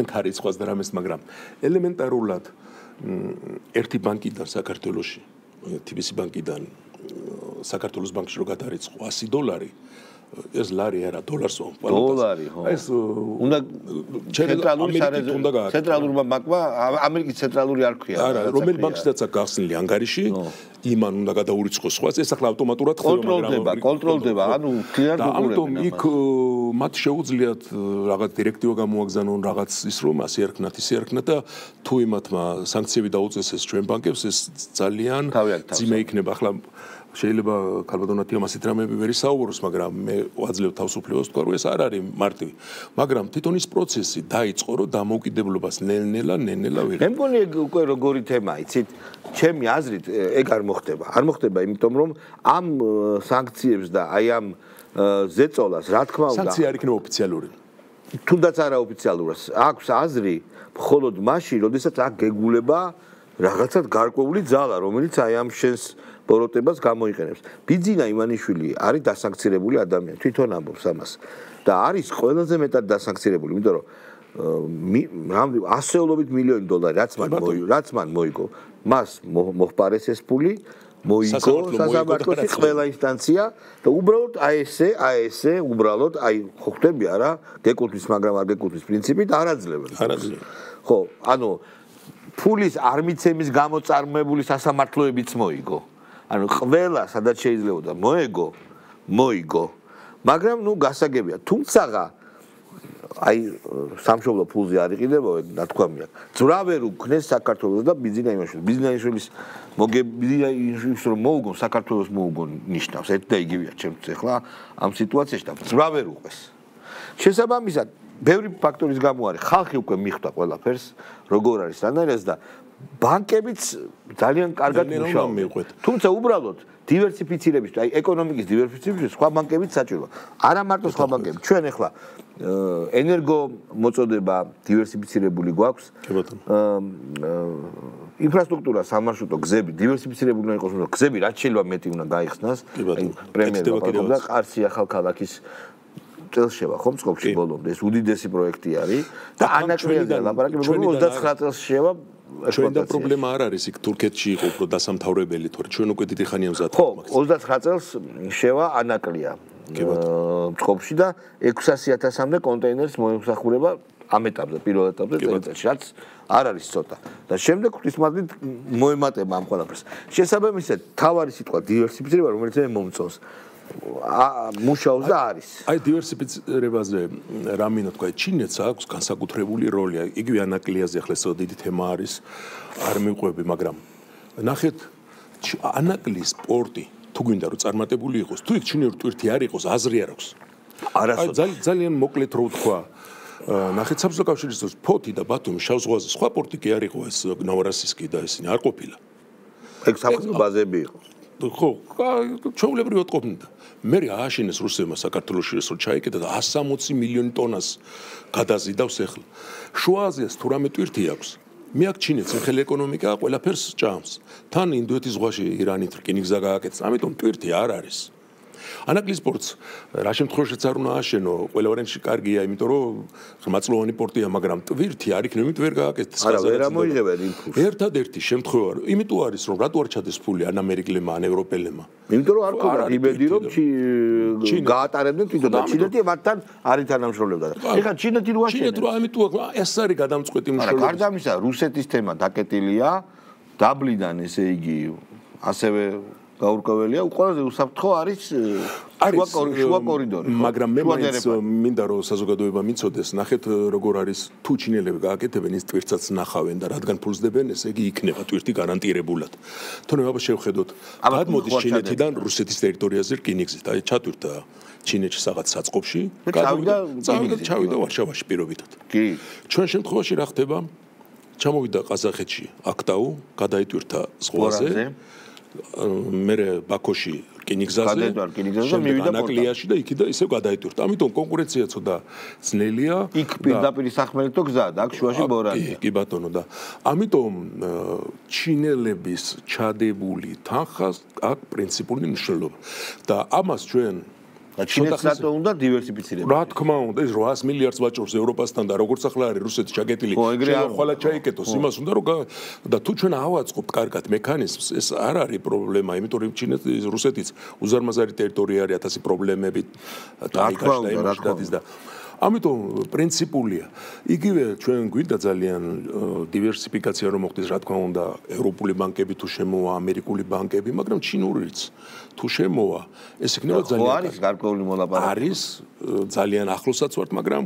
[SPEAKER 2] გარიცხავს და რამეს, მაგრამ ელემენტარულად ერთი ბანკიდან საქართველოში, TBC ბანკიდან საქართველოს ბანკში რო გადარიცხო $100, ეს ლარი არა, დოლარს ვამბობ.
[SPEAKER 1] დოლარი, ხო.
[SPEAKER 2] ეს
[SPEAKER 1] უნდა ცენტრალურმა ბანკმა, ამერიკის ცენტრალური არ ქვია.
[SPEAKER 2] არა, რომელი ბანკშიც აქვს გახსნილი ანგარიში, იმან უნდა გადაურიცხოს სხვას, ეს ახლა ავტომატურად
[SPEAKER 1] ხდება, კონტროლდება, ანუ თლიანად უყურებენ.
[SPEAKER 2] ამიტომ იქ მათ შეუძლიათ რაღაც დირექტივა გამოაგზავნონ, რაღაც ის რომ ასე ერქნათ, ისე ერქნათ და თუ იმათმა სანქციები დაუწესეს ჩვენ ბანკებს, ეს ძალიან ძიმე იქნება. ახლა შეიძლება ქალბატონათი ამასით რამეები ვერ ისაუბროს, მაგრამ მე ვაძლევ თავისუფლებას თქვა რომ ეს არ არის მარტივი. მაგრამ თვითონ ის პროცესი დაიწყო, რომ დამოუკიდებლობას ნელ-ნელა ვიღებ.
[SPEAKER 1] მე მგონი უკვე როგორი თემაა, იცით? ჩემი აზრით ეგ არ მოხდება. არ მოხდება, იმიტომ რომ ამ სანქციებს და აი ამ ზეწოლას, რა თქმა უნდა,
[SPEAKER 2] სანქცია არ იქნება ოფიციალური.
[SPEAKER 1] თუნდაც არაოფიციალურად აქვს აზრი მხოლოდ მაშინ, როდესაც აქ გეგულება რაღაცად გარკვეული ძალა, რომელიც აი ამ შენს ბოროტებას გამოიყენებს. ბიძინა იმანიშვილი არის დასანქცირებული ადამიანი, თვითონ ამბობს ამას და არის ყველაზე მეტად დასანქცირებული, იმიტომ რომ ასეულობით მილიონი დოლარი რაც მან მოიგო, მას მოხპარეს ეს ფული, მოიგო სასამართლოში ყველა ინსტანცია და უბრალოდ ASE უბრალოდ აი ხო ხტები არა, გეკუთვნის, მაგრამ არ გეკუთვნის პრინციპით არ აძლევენ. ხო, ანუ ფულის არ მიცემის გამოწარმოებული სასამართლოებიც მოიგო. ანუ ყველა სადაც შეიძლება მოიგო, მაგრამ ნუ გასაგებია. თუმცა აი სამშობლო ფულზე არ იყიდება, ნათქვამი აქვს. ძრავერ უქნეს საქართველოს და ბიძინა იმაშვილის ბიძინა რომ მოუგონ საქართველოს მოუგონ ნიშნავს. ერთ და იგივეა ჩემთვის ახლა ამ სიტუაციაში და ძრავერ უყეს. შესაბამისად, ბევრი ფაქტორის გამო არის ხალხი უკვე მიხვდა ყველაფერს, როგორ არის რანაირად და ბანკებიც ძალიან კარგად მუშაობენ. თუმცა უბრალოდ დივერსიფიცირების, აი ეკონომიკის დივერსიფიცირების სხვა ბანკებიც საჭიროა. არა მარტო სხვა ბანკები, ჩვენ ახლა ენერგო მოწოდება დივერსიფიცირებული გვაქვს. ინფრასტრუქტურა, სამარშრუტო გზები დივერსიფიცირებული უნდა იყოს, გზები რაც შეიძლება მეტი უნდა გაიხსნას. პრემიერა და ყარსი ახალქალაქის წელს შევა ხომ წყობში ბოლომდე ეს უდიდესი პროექტი არის და ანაკლია ლაპარაკი მეგონი 29 წელს შევა
[SPEAKER 2] ჩვენ და პრობლემა არ არის იქ თურქეთში იყო უფრო დასამთავრებელი თორე ჩვენ უკვე დიდი ხანია მზად
[SPEAKER 1] ხო 29 წელს შევა ანაკლია წყობში და 600.000-მდე კონტეინერს მოემსახურება ამ ეტაპზე პირველ ეტაპზე წელიწადში რაც არ არის ცოტა და შემდეგ ღვთისმადლით მოემატება ამ ყველაფერს შესაბამისად თავარი სიტყვა დივერსიფიცირება რომელიც მე მომწონს მუშაობს და არის.
[SPEAKER 2] აი დივერსიფიცირებაზე რა მინდა თქვა, ჩინეთს აქვს განსაკუთრებული როლი. იგივე ანაკლიაზე ახლა ეს დიდი თემა არის. არ მიყვები, მაგრამ ნახეთ ანაკლის სპორტი თუ გვინდა რომ წარმატებული იყოს, თუ იქ ჩინური ტვირთი არ იყოს, აზრი არ აქვს. ძალიან მოკლედ რო ვთქვა. ნახეთ საბჭოთა კავშირის დროს ფოთი და ბათუმი შავ ზღვაზე სხვა პორტი კი არ იყო ეს ნოვოროსიისკი და ესენი არ ყოფილა.
[SPEAKER 1] ეგ საფრთხე ბაზები იყო.
[SPEAKER 2] ხო, ჩვეულებრივად ყოფნიდა. მე ააშენეს რუსებმა საქართველოში ეს რო ჩაიკეტა და 160 მილიონი ტონას გადაზიდავს ახლა. შუა აზიას თუ რამე ტვირთი აქვს. მე აქ ჩინეთს ახლა ეკონომიკა ყველაფერს ჭამს. თან ინდოეთის ზღვაში ირანით რკინიგზა გააკეთეს, ამიტომ ტვირთი არ არის. ანაკლის პორტს რა შემთხვევაშიც არ უნდა აშენო, ყველა ვარიანტში კარგია, იმიტომ რომ ღრმაწლოვანი პორტია, მაგრამ ტვირთი არ იქნება, იმიტომ ვერ გააკეთეს
[SPEAKER 1] ხაზი. არა, ვერ ამოიღებენ იმპულსს.
[SPEAKER 2] ერთადერთი შემთხვევა, იმიტომ არის რომ რატო არ ჩადეს ფული ან ამერიკლებმა, ან ევროპელებმა.
[SPEAKER 1] იმიტომ რომ არ ქონდათ იმედი რომ გაატარებდნენ თვითონ და ჩინეთი მათთან არ ითანამშრომლებდა. ეხლა ჩინეთი რო აშენებს.
[SPEAKER 2] ჩინეთი რო ამიტომ ეს არის გადამწყვეტი
[SPEAKER 1] არა, გარდა ამისა, რუსეთის თემა დაკეტილია, დაბლიდან ესე იგი ასევე გაურკვეველია, ყველაზე უსაფრთხო არის შუა კორიდორი.
[SPEAKER 2] მაგრამ მე მაინც მინდა რომ საზოგადოება მიცოდეს, ნახეთ როგორ არის თუ ჩინელები გააკეთებენ ის ტვირთსაც ნახავენ და რადგან ფულს დებენ, ესე იგი იქნება ტვირთი გარანტირებულად. თორემ აბა შევხედოთ, გადმოდის ჩინეთიდან რუსეთის ტერიტორიაზე რკინიგზით, აი ჩატვირთა ჩინეთში რაღაც საწყობში, ჩავიდა ვარშავაში პირობითად.
[SPEAKER 1] კი.
[SPEAKER 2] ჩვენ შემთხვევაში რა ხდება? ჩამოვიდა ყაზახეთში აქტაუ, გადაიტვირთა ზღვაზე. მე ბაქოში რკინიგზაზე მივიდა ანაკლიაში და იქიდან ისევ გადაიტვირთა. ამიტომ კონკურენცია ცოტა ძნელია.
[SPEAKER 1] იქ პირდაპირ სახმელეთო გზაა და აქ შუაში ბორანია.
[SPEAKER 2] კი ბატონო და ამიტომ ჩინელების ჩადებული თანხა აქ პრინციპული მნიშვნელობა. და ამას ჩვენ
[SPEAKER 1] ჩინეთს რატო უნდა დივერსიფიცირება?
[SPEAKER 2] რა თქმა უნდა, ეს 800 მილიარდს ვაჭრობს ევროპასთან და როგორც ახლა არის რუსეთი ჩაგეტილი, ყველა ჩაიკეტოს, იმას უნდა რომ და თუ ჩვენ ავაწყობთ კარგად მექანიზმს, ეს არ არის პრობლემა, იმიტომ რომ ჩინეთი რუსეთიც უზარმაზარი ტერიტორია არის 1000 პრობლემებით დაიკაშა იმაშდადის და ამიტომ პრინციპულია. იგივე ჩვენ გვინდა ძალიან დივერსიფიკაცია რომ მოხდეს, რა თქმა უნდა, ევროპული ბანკები თუ შემოვა, ამერიკული ბანკები, მაგრამ ჩინურიც თუ შემოვა, ეს იქნება ძალიან
[SPEAKER 1] არის გარკვეული მოლაპარაკება.
[SPEAKER 2] არის ძალიან ახლოსაც ვართ, მაგრამ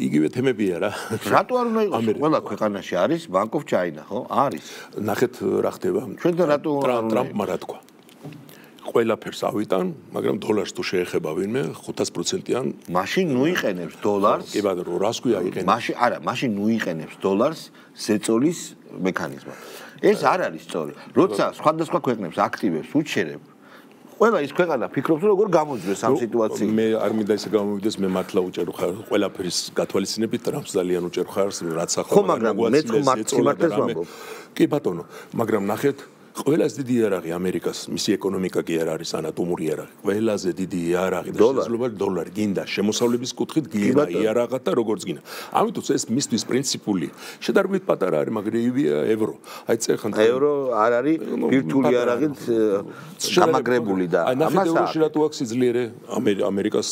[SPEAKER 2] იგივე თემებია რა.
[SPEAKER 1] რატო არ უნდა იყოს? ყველა ქვეყანაში არის Bank of China, ხო? არის.
[SPEAKER 2] ნახეთ რა ხდება.
[SPEAKER 1] ჩვენთან რატო
[SPEAKER 2] ტრამპმა რა თქვა? ყველაფერს ავიტან, მაგრამ დოლარს თუ შეეხება ვინმე 500%-იან,
[SPEAKER 1] მაშინ ნუ იყენებს დოლარს.
[SPEAKER 2] კი ბატონო, რას ქვია იყენებს?
[SPEAKER 1] მაშინ არა, მაშინ ნუ იყენებს დოლარს ზეწოლის მექანიზმად. ეს არ არის სწორი. როცა სხვადასხვა ქვეყნებს აქტივებს უჩერებ, ყველა ის ქვეყანა ფიქრობს როგორ გამოძვეს ამ სიტუაციით.
[SPEAKER 2] მე არ მინდა ისე გამოვიდეს, მე მართლა უჭერ ხარ ყველაფრის გათვალისწინებით, ტრამპს ძალიან უჭერ ხარ, რაც ახლა
[SPEAKER 1] ხო, მაგრამ მე სიმართლეს ვამბობ.
[SPEAKER 2] კი ბატონო, მაგრამ ნახეთ ყველაზე დიდი იარაღი ამერიკას, მისი ეკონომიკა კი არ არის ანატომური იარაღი. ყველაზე დიდი იარაღი და შესაძლოა დოლარი გინდა შემოსავლების კუთხით გინდა იარაღად და როგორც გინდა. ამიტომ ეს მისთვის პრინციპული. შედარებით პატარა არის, მაგრამ ევრო. აი წეხან
[SPEAKER 1] ევრო არ არის ვირტუალური იარაღით გამაგრებული და
[SPEAKER 2] ამას ევროში რატო აქვს სიძლიერე ამერიკას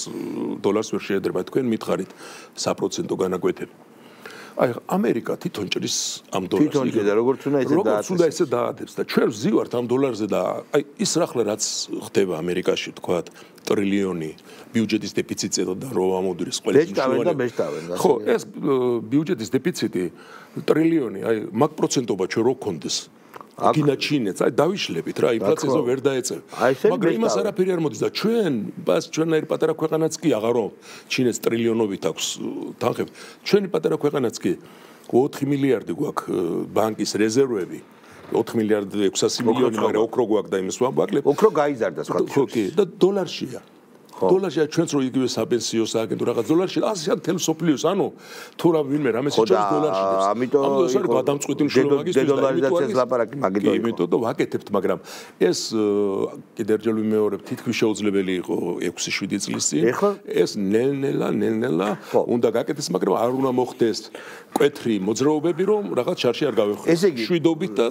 [SPEAKER 2] დოლარს ვერ შეედრება თქვენ მითხარით საპროცენტო განაკვეთები. აი ამერიკა თვითონ ჭრის ამ დოლარს.
[SPEAKER 1] თვითონ ჭრიდა როგორც უნდა
[SPEAKER 2] ესე დაადებს და ჩვენ ვზივართ ამ დოლარზე და აი ის ახლა რაც ხდება ამერიკაში თქვათ ტრილიონი ბიუჯეტის დეფიციტი და რო ამოდრის ყველა
[SPEAKER 1] მნიშვნელოვანი.
[SPEAKER 2] ხო, ეს ბიუჯეტის დეფიციტი ტრილიონი, აი მაგ პროცენტობა ჩვენ რო გქონდეს გინა ჩინეთს, აი დავიშლებით რა, ინფლაციაზე ვერ დაეწევ. მაგრამ იმას არაფერი არ მოდის და ჩვენ, ბას ჩვენაირ პატარა ქვეყანაც კი აღარო ჩინეთს ტრილიონობით აქვს თანხები. ჩვენი პატარა ქვეყანაც კი 4 მილიარდი გვაქვს ბანკის რეზერვები. 4 მილიარდი 600 მილიონი, მაგრამ ოქრო გვაქვს და იმის ვაკლებ.
[SPEAKER 1] ოქრო გაიზარდა სხვა.
[SPEAKER 2] ხო, კი, და დოლარშია. დოლარში ჩვენც რო იგივე საბენსიო სააგენტო რაღაც დოლარში 100 თელ სოფლიოს ანუ თუ რა ვინმე რამე შეჭერს დოლარში
[SPEAKER 1] ამიტომ
[SPEAKER 2] ეს არის გადამწყვეტი მნიშვნელობა მაგისთვის
[SPEAKER 1] დოლარიზაციას ლაპარაკი მაგითო
[SPEAKER 2] იმიტომ და ვაკეთებთ მაგრამ ეს კიდევ ერთხელ ვიმეორებ თითქმის შეუძლებელი იყო 6-7 წლის წინ ეს ნელ-ნელა უნდა გაკეთდეს მაგრამ არ უნდა მოხდეს კვეთრი მოძრაობები რომ რაღაც შარში არ გავეხრო შვიდობით და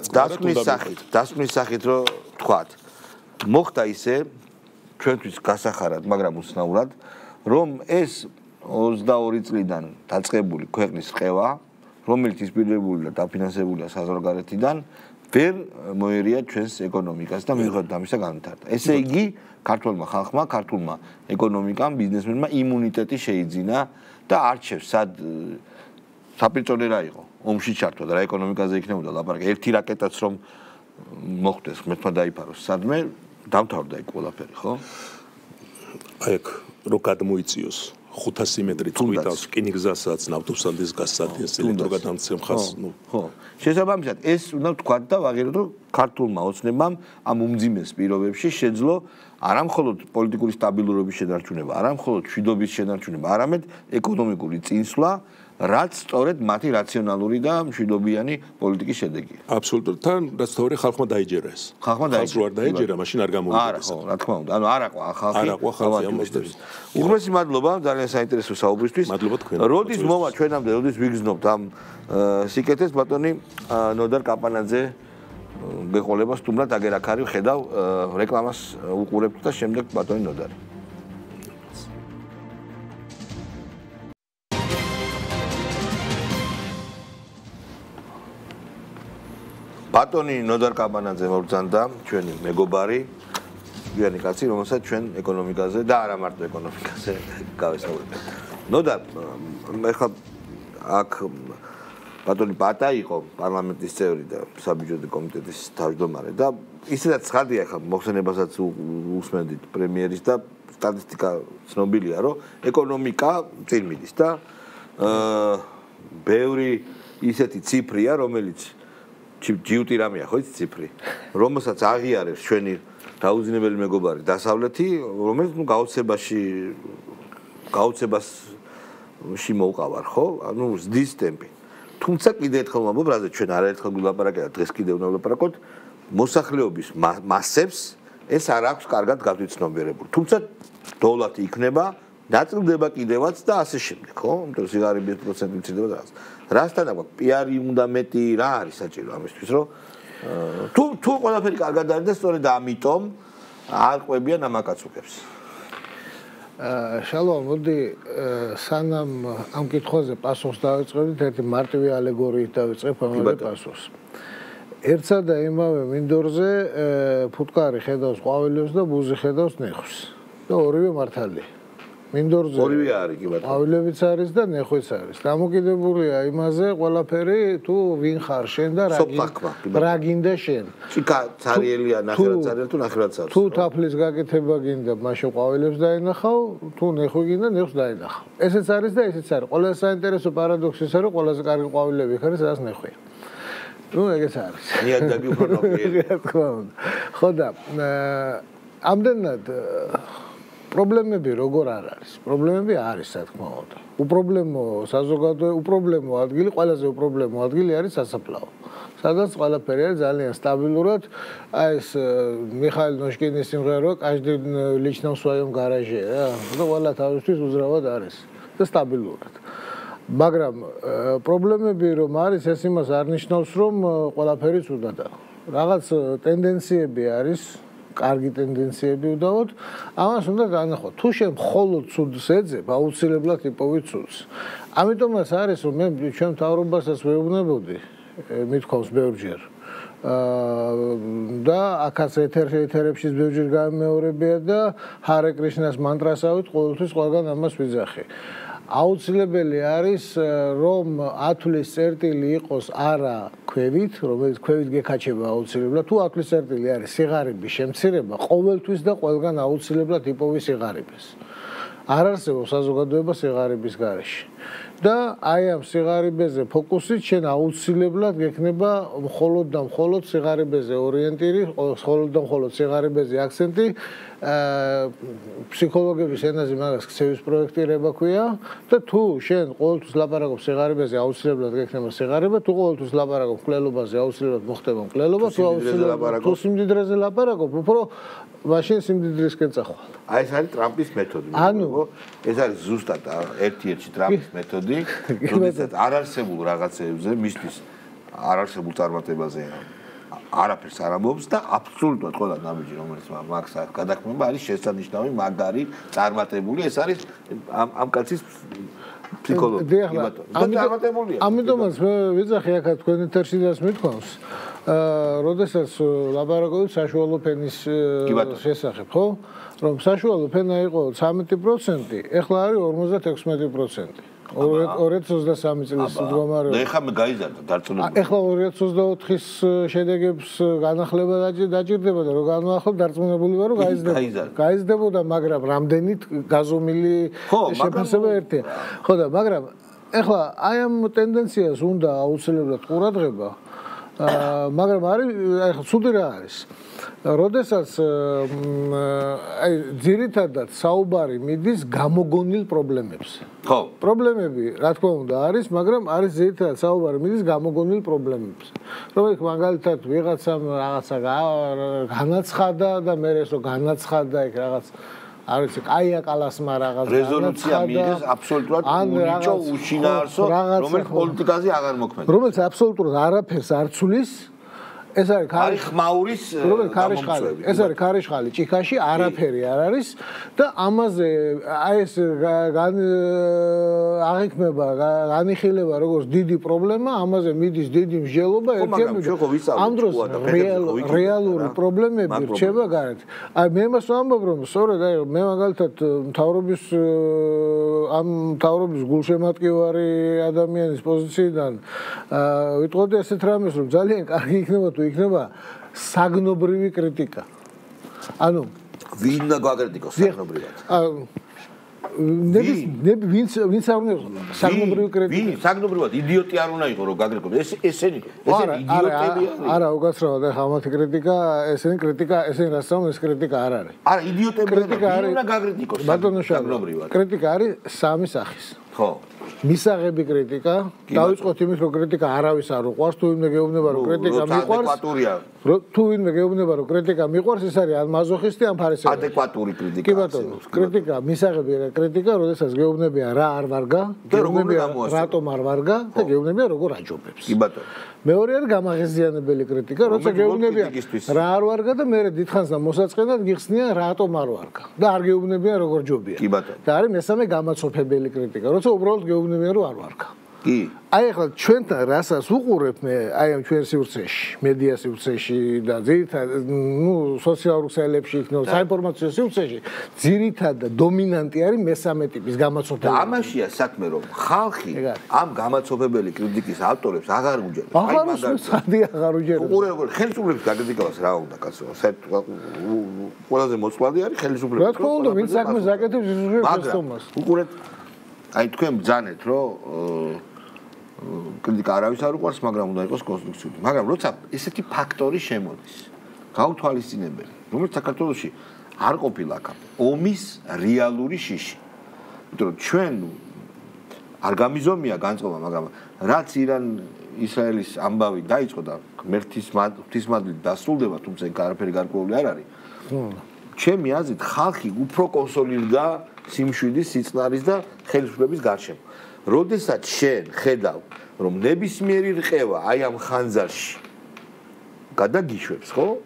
[SPEAKER 1] დასკვნის სახით რომ თქვათ მოხდა ისე ჩვენთვის გასახარად, მაგრამ უცნაურად, რომ ეს 22 წლიდან დაწყებული ქვეყნის ყევა, რომელიც ისპირებული და დაფინანსებულია საზღვარგარეთიდან, ვერ მოერია ჩვენს ეკონომიკას და მიუხედავად ამისა განვითარდა. ესე იგი, ქართულმა ხალხმა, ქართულმა ეკონომიკამ, ბიზნესმენმა იმუნიტეტი შეიძინა და არჩევს, სად საპირწონე რა იყო, ომში ჩართვა და რა ეკონომიკაზე იქნებოდა ლაპარაკი. ერთი რაკეტაც რომ მოხდეს, ღმერთმა დაიფაროს, სადმე დამთავრდა იქ ყველაფერი, ხო?
[SPEAKER 2] აი აქ რო გადმოიწიოს 500 მეტრი წვიტავს რკინიგზასაც, ნავთობსადენის გასაცდელს, ელექტროგადამცემ ხას,
[SPEAKER 1] ხო. შესაბამისად, ეს უნდა ვთქვათ და ვაღიაროთ, რომ ქართულმა ოცნებამ ამ უმძიმეს პირობებში შეძლო არა მხოლოდ პოლიტიკური სტაბილურობის შენარჩუნება, არა მხოლოდ მშვიდობის შენარჩუნება, არამედ ეკონომიკური წინსვლა, რაც სწორედ მათი რაციონალური და მშვიდობიანი პოლიტიკის შედეგია.
[SPEAKER 2] აბსოლუტურად. თან რაც თორე ხალხმა დაიჯერა ეს.
[SPEAKER 1] ხალხმა
[SPEAKER 2] დაიჯერა, მაშინ არ გამოვიდა.
[SPEAKER 1] არა, ხო, რა თქმა უნდა. ანუ არ აყვა ხალხი.
[SPEAKER 2] არ აყვა ხალხი ამასთვის.
[SPEAKER 1] უღმესი მადლობა ძალიან საინტერესო საუბრისთვის.
[SPEAKER 2] მადლობა თქვენ.
[SPEAKER 1] როდის მოვა ჩვენამდე, როდის ვიგრძნობთ ამ სიკეთეს ბატონი ნოდარ კაპანაძე გეყოლება სტუმრად აგერ აქ არის ხედავ რეკლამას უყურებთ და შემდეგ ბატონი ნოდარი. ბატონი ნოდარ კაპანაძე მოგზანდა ჩვენი მეგობარი გვიანი კაცი რომელსაც ჩვენ ეკონომიკაზე და არა მარტო ეკონომიკაზე გავესაუბრებთ. ნოდარ ეხლა აქ ბატონი პატა იყო პარლამენტის წევრი და საბიუჯეტო კომიტეტის თავმჯდომარე და ისედაც ცხადია ხა მოხსენებასაც უსმენდით პრემიერის და სტატისტიკა ცნობილია რომ ეკონომიკა წინ მიდის და ბევრი ისეთი ციფრია რომელიც ჯიუტი რამეა ხო ის ციფრი რომელსაც აღიარებს ჩვენი დაუძინებელი მეგობარი დასავლეთი რომელიც ნუ გაუცებაში მოუყავარ ხო ანუ ზდის ტემპი თუმცა კიდე ერთხელ ვამბობ რაზე ჩვენ არაერთხელ ვილაპარაკეთ და დღეს კიდევ ვნაპარაკოთ მოსახლეობის მასებს ეს არ აქვს კარგად გავიცნობიერებული თუმცა დოლარი იქნება ნაწილდება კიდევაც და ასე შემდეგ ხო იმიტომ რომ სიგარების პროცენტი მცირდება და რასთან აქვს პიარი უნდა მეტი რა არის საჭირო ამისთვის რომ თუ ყველაფერი კარგად არის და სწორედ ამიტომ არ ყვებიან ამაკაცუკებს
[SPEAKER 3] შალვა მოდი სანამ ამ კითხვაზე პასუხს დავიწყებდით ერთი მარტივი ალეგორიით დავიწყებ ამავე პასუხს ერთსა და იმავე მინდორზე ფუტკარი ხედავს ყვავილებს და ბუზი ხედავს ნეხვს და ორივე მართალია მინდორზე
[SPEAKER 1] ორივე არის კი ბატონო
[SPEAKER 3] ყვავილებიც არის და ნეხვიც არის დამოკიდებულია იმაზე ყველაფერი თუ ვინ ხარ შენ და რა გინდა შენ
[SPEAKER 1] ცარიელია ნახევარცარიელი თუ ნახევარცარიელი
[SPEAKER 3] თუ თაფლის გაკეთება გინდა მაშინ ყვავილებს დაინახავ თუ ნეხვი გინდა ნეხვს დაინახავ ესეც არის და ესეც არის ყველაზე საინტერესო პარადოქსი ისაა რომ ყველაზე კარგი ყვავილები ხარ სადაც ნეხვია ნუ ეგეც არის
[SPEAKER 1] ნიადაგი უფრო ნოყიერი
[SPEAKER 3] რა თქმა უნდა ხო და ამდენად პრობლემები როგორ არ არის? პრობლემები არის, რა თქმა უნდა. უპრობლემო საზოგადოება, უპრობლემო ადგილი, ყველაზე უპრობლემო ადგილი არის სასაფლაო. სადაც ყველაფერი არის ძალიან სტაბილურად, აი ეს მიხაილ ნოშკინის სიმღერა каждый лично в своем гараже, რა. და ყველა თავისთვის უზრავად არის და სტაბილურად. მაგრამ პრობლემები რომ არის, ეს იმას არ ნიშნავს, რომ ყველაფერი ცუდადაა. რაღაც ტენდენციები არის კარგი ტენდენციები უდავოდ, ამას უნდა განახოთ. თუ შენ მხოლოდ ცუდს ეძებ, აუცილებლად იპოვი ცუდს. ამიტომაც არის, რომ მე ჩვენ მთავრობასაც ვეუბნებოდი, მithქვავს ბევრჯერ. და აქაც ეთერებშიც ბევრჯერ გამეორებია და ჰარე კრიშნას მანტრასავით ყოველთვის ყველგან ამას ვიძახი. აუცილებელი არის რომ 10 თვლის წერტილი იყოს არა ქვევით, რომელიც ქვევით გეკაჩება აუცილებლად, თუ 10 თვლის წერტილი არის სიღარიბის შემცირება, ყოველთვის და ყველგან აუცილებლად იპოვი სიღარიბეს. არ არსებობს საზოგადოება სიღარიბის გარეშე. და აი ამ სიღარიბეზე ფოკუსით შენ აუცილებლად გექნება მხოლოდ და მხოლოდ სიღარიბეზე ორიენტირი, მხოლოდ და მხოლოდ სიღარიბეზე აქცენტი. ფსიქოლოგების ენაზე მაგას ქცევის პროექტირება ქვია და თუ შენ ყოველთვის ლაპარაკობ სიღარიბეზე აუცილებლად გექნება სიღარიბე, თუ ყოველთვის ლაპარაკობ მკვლელობაზე აუცილებლად მოხდება მკვლელობა, თუ აუცილებლად თუ სიმდიდრეზე ლაპარაკობ, უფრო მაშინ სიმდიდრისკენ წახვალ.
[SPEAKER 1] აი ეს არის ტრამპის მეთოდი. ეს არის ზუსტად ერთ-ერთი ტრამპის მეთოდი, როდესაც არ არსებულ რაღაცებზე, მისთვის არ არსებულ წარმატებაზე არაფერს არ ამბობს და აბსოლუტურად ყველა ნაბიჯი რომელიც მაგს გადაქმნება არის შესანიშნავი მაგარი წარმატებული ეს არის ამ კაცის ფსიქოლოგია
[SPEAKER 3] ამიტომაც მე ვიძახი აქ თქვენ ეთერშიდაც მithქვავს როდესაც ლაბორატორიის საშუალო ფენის შესახებ ხო რომ საშუალო ფენა იყო 13%, ეხლა არის 56%. 2023 წლის მდგომარეობა.
[SPEAKER 1] და ეხლა გაიზარდა დარწმუნებული.
[SPEAKER 3] ეხლა 2024-ის შედეგებს განახლება დაჭირდება და რო განვახილ დარწმუნებული ვარ რომ გაიზრდებოდა, მაგრამ რამდენით გაზომილი შეფასება ერთია. ხო და მაგრამ ეხლა აი ამ ტენდენციას უნდა აუცილებლად ყურადღება მაგრამ არის ახლა ცუდი რა არის. როდესაც აი ძირითადად საუბარი მიდის გამოგონილ პრობლემებზე.
[SPEAKER 1] ხო.
[SPEAKER 3] პრობლემები, რა თქმა უნდა, არის, მაგრამ არის ძირითადად საუბარი მიდის გამოგონილ პრობლემებზე. რომელიც მაგალითად ვიღაცამ რაღაცა განაცხადა და მე ეს რო განაცხადა იქ რაღაც არ ვიცი, კაია კალასმა რაღაც
[SPEAKER 1] რეზოლუცია მიიღეს აბსოლუტურად უნიჭო უშინაარსო, რომელიც პოლიტიკაზე აღარ მოქმედებს.
[SPEAKER 3] რომელიც აბსოლუტურად არაფერს არ ცulis ეს არის
[SPEAKER 1] ხმაურის
[SPEAKER 3] ქარიშხალი. ეს არის ქარიშხალი ჭიქაში, არაფერი არ არის და ამაზე აი ეს აღიქმება, განიხილება როგორც დიდი პრობლემა, ამაზე მიდის დიდი მსჯელობა, ამ დროს რეალური პრობლემები რჩება გარეთ. აი მე მას ვამბობ, რომ სწორედ აი მე მაგალითად მთავრობის გულშემატკივარი ადამიანის პოზიციიდან ვიტყოდი ასეთ რამეს, რომ ძალიან კარგი იქნება იქნება საგნობრივი კრიტიკა. ანუ
[SPEAKER 1] ვინ და გაკრიტიკოს საგნობრივად?
[SPEAKER 3] ვინც არ უნდა საგნობრივი კრიტიკა.
[SPEAKER 1] ვინ საგნობრივად იდიოტი არ უნდა იყოს რომ გაკრიტიკოს. ესენი იდიოტები არიან.
[SPEAKER 3] არა, უკაცრავად ახლა ამათი კრიტიკა, ესენი რასაც ეს კრიტიკა არ არის.
[SPEAKER 1] არა, იდიოტები არ უნდა გაკრიტიკოს.
[SPEAKER 3] საგნობრივად. კრიტიკა არის სამი სახის.
[SPEAKER 1] ხო.
[SPEAKER 3] მისაღები კრიტიკა, დავიწყოთ იმით, რომ კრიტიკა არავის არ უყვარს, თუ ვინმე გეუბნება, რომ კრიტიკა მიყვარს. თუ ვინმე გეუბნება, რომ კრიტიკა მიყვარს, ეს არის ან მაზოხისტი, ან ფარისევი.
[SPEAKER 1] ადეკვატური კრიტიკა.
[SPEAKER 3] კი ბატონო, კრიტიკა, მისაღები კრიტიკა, როდესაც გეუბნებია რა არ ვარგა, გეუბნებია რატომ არ ვარგა და გეუბნებია როგორ აჯობებს.
[SPEAKER 1] კი ბატონო.
[SPEAKER 3] მეორე არის გამაღიზიანებელი კრიტიკა, როცა გეუბნებია რა არ ვარგა და მე დიდხანს და მოსაწყენად გიხსნიან რატომ არ ვარგა და არ გეუბნებიან როგორ ჯობია.
[SPEAKER 1] კი ბატონო.
[SPEAKER 3] და არის მესამე გამაცოფებელი კრიტიკა, როცა უბრალოდ გეუბნებიან რომ არ ვარგა.
[SPEAKER 1] კი.
[SPEAKER 3] აი ახლა ჩვენთან რასაც უყურებ მე აი ამ ჩვენ სივრცეში, მედია სივრცეში და ძირითადად სოციალურ ქსელებში იქნება საინფორმაციო სივრცეში, ძირითადად დომინანტი არის მესამე ტიპის გამაცოფებელი.
[SPEAKER 1] და ამაშია საქმე, რომ ხალხი ამ გამაცოფებელი კრიტიკის ავტორებს აღარ უჯერებს.
[SPEAKER 3] აი მაგალითად აღარ უჯერებს.
[SPEAKER 1] უყურე როგორ ხელისუფლების გაკრიტიკებას რა უნდა კაცო, ყველაზე მოწყვლადი არის ხელისუფლების.
[SPEAKER 3] რა თქმა უნდა, ვინც საქმეს აკეთებს ის უშვებს თომას.
[SPEAKER 1] უყურეთ აი თქვენ ბძანეთ, რომ კრიტიკა არავის არ უყვარს, მაგრამ უნდა იყოს კონსტრუქციული. მაგრამ როცა ესეთი ფაქტორი შემოდის, გაუთვალისწინებელი, რომელიც საქართველოში არ ყოფილა აქამდე, ომის რეალური შიში. იმიტომ რომ ჩვენ არ გამიზომია განწყობა, მაგრამ რაც ირან-ისრაელის ამბავი დაიწყო და ღვთისმადლით დასრულდება, თუმცა იქ არაფერი გარკვეული არ არის. ჩემი აზრით, ხალხი უფრო კონსოლიდდა სიმშვიდის, სიწნარის და ხელისუფლების გარშემო. როდესაც შენ ხედავ, რომ ნებისმიერი რყევა აი ამ ხანძარში გადაგიშვებს, ხო?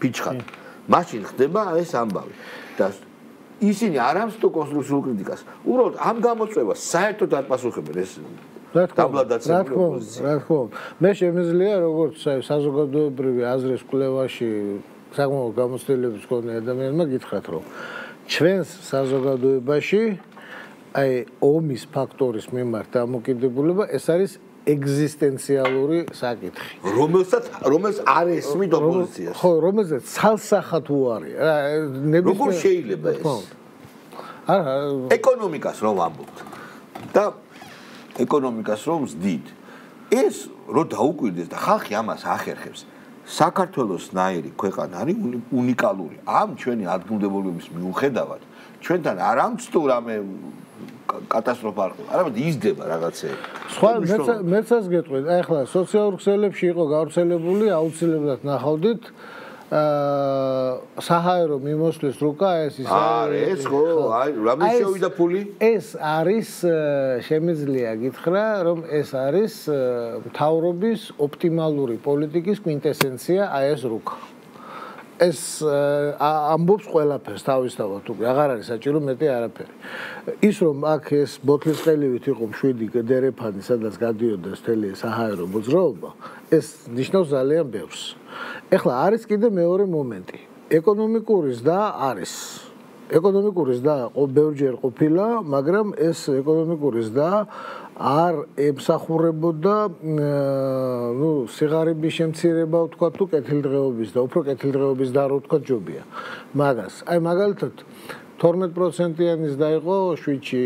[SPEAKER 1] ფიჩხად. მაშინ ხდება ეს ამბავი. და ისინი არ ამსто კონსტრუქციულ კრიტიკას. უბრალოდ ამ გამოწვევას საერთოდ არ პასუხებენ ეს დაბლადაცემული პოზიცია.
[SPEAKER 3] რა თქმა უნდა. მე შემიძლია როგორც საზოგადოებრივი აზრის კვლევაში საკმაოდ გამოცდილების მქონე ადამიანმა გითხრათ, რომ ჩვენს საზოგადოებაში აი ომის ფაქტორის მიმართ დამოკიდებულება ეს არის ეგზისტენციალური საკითხი.
[SPEAKER 1] რომელს არ ესმით ოპოზიციას.
[SPEAKER 3] ხო, რომელსაც ცალსახად უარია.
[SPEAKER 1] როგორ შეიძლება ეს?
[SPEAKER 3] არა,
[SPEAKER 1] ეკონომიკას რომ ამბობთ და ეკონომიკას რომ ვსდით. ეს რო დაუკვირდეს და ხალხი ამას ახერხებს. საქართველოსნაირი ქვეყანა არის უნიკალური. ამ ჩვენი ადგილმდებობების მიუხედავად, ჩვენთან არ ამცდო რამე კატასტროფა არ ხდება. არამედ იზრდება რაღაცეები.
[SPEAKER 3] სხვა მეცაც გეტყვით, აი ახლა სოციალურ ქსელებში იყო გავრცელებული, აუცილებლად ნახავდით საჰაერო მიმოსვლის რუკა ეს ის
[SPEAKER 1] არის ხო? აი რამე შევიდა ფული?
[SPEAKER 3] ეს არის შემიძლია გითხრა, რომ ეს არის მთავრობის ოპტიმალური პოლიტიკის კვინტესენცია აი ეს რუკა. ეს ამბობს ყველაფერს თავისთავად უკვე აღარ არის საჭირო მეტი არაფერი. ის რომ აქ ეს ბოთლის ყელივით იყო მშვიდი დერეფანი, სადაც გადიოდა მთელი საჰაერო მოძრაობა, ეს ნიშნავს ძალიან ბევრს. ეხლა არის კიდე მეორე მომენტი. ეკონომიკურის და არის. ეკონომიკურის და ბევრჯერ ყოფილა, მაგრამ ეს ეკონომიკურის და არ ემსახურებოდა სიღარიბის შემცირება ვთქვა თუ კეთილდღეობის და უფრო კეთილდღეობის და რო ვთქვა ჯობია. მაგას, აი მაგალითად 12%-იანის დაიყო შვიდში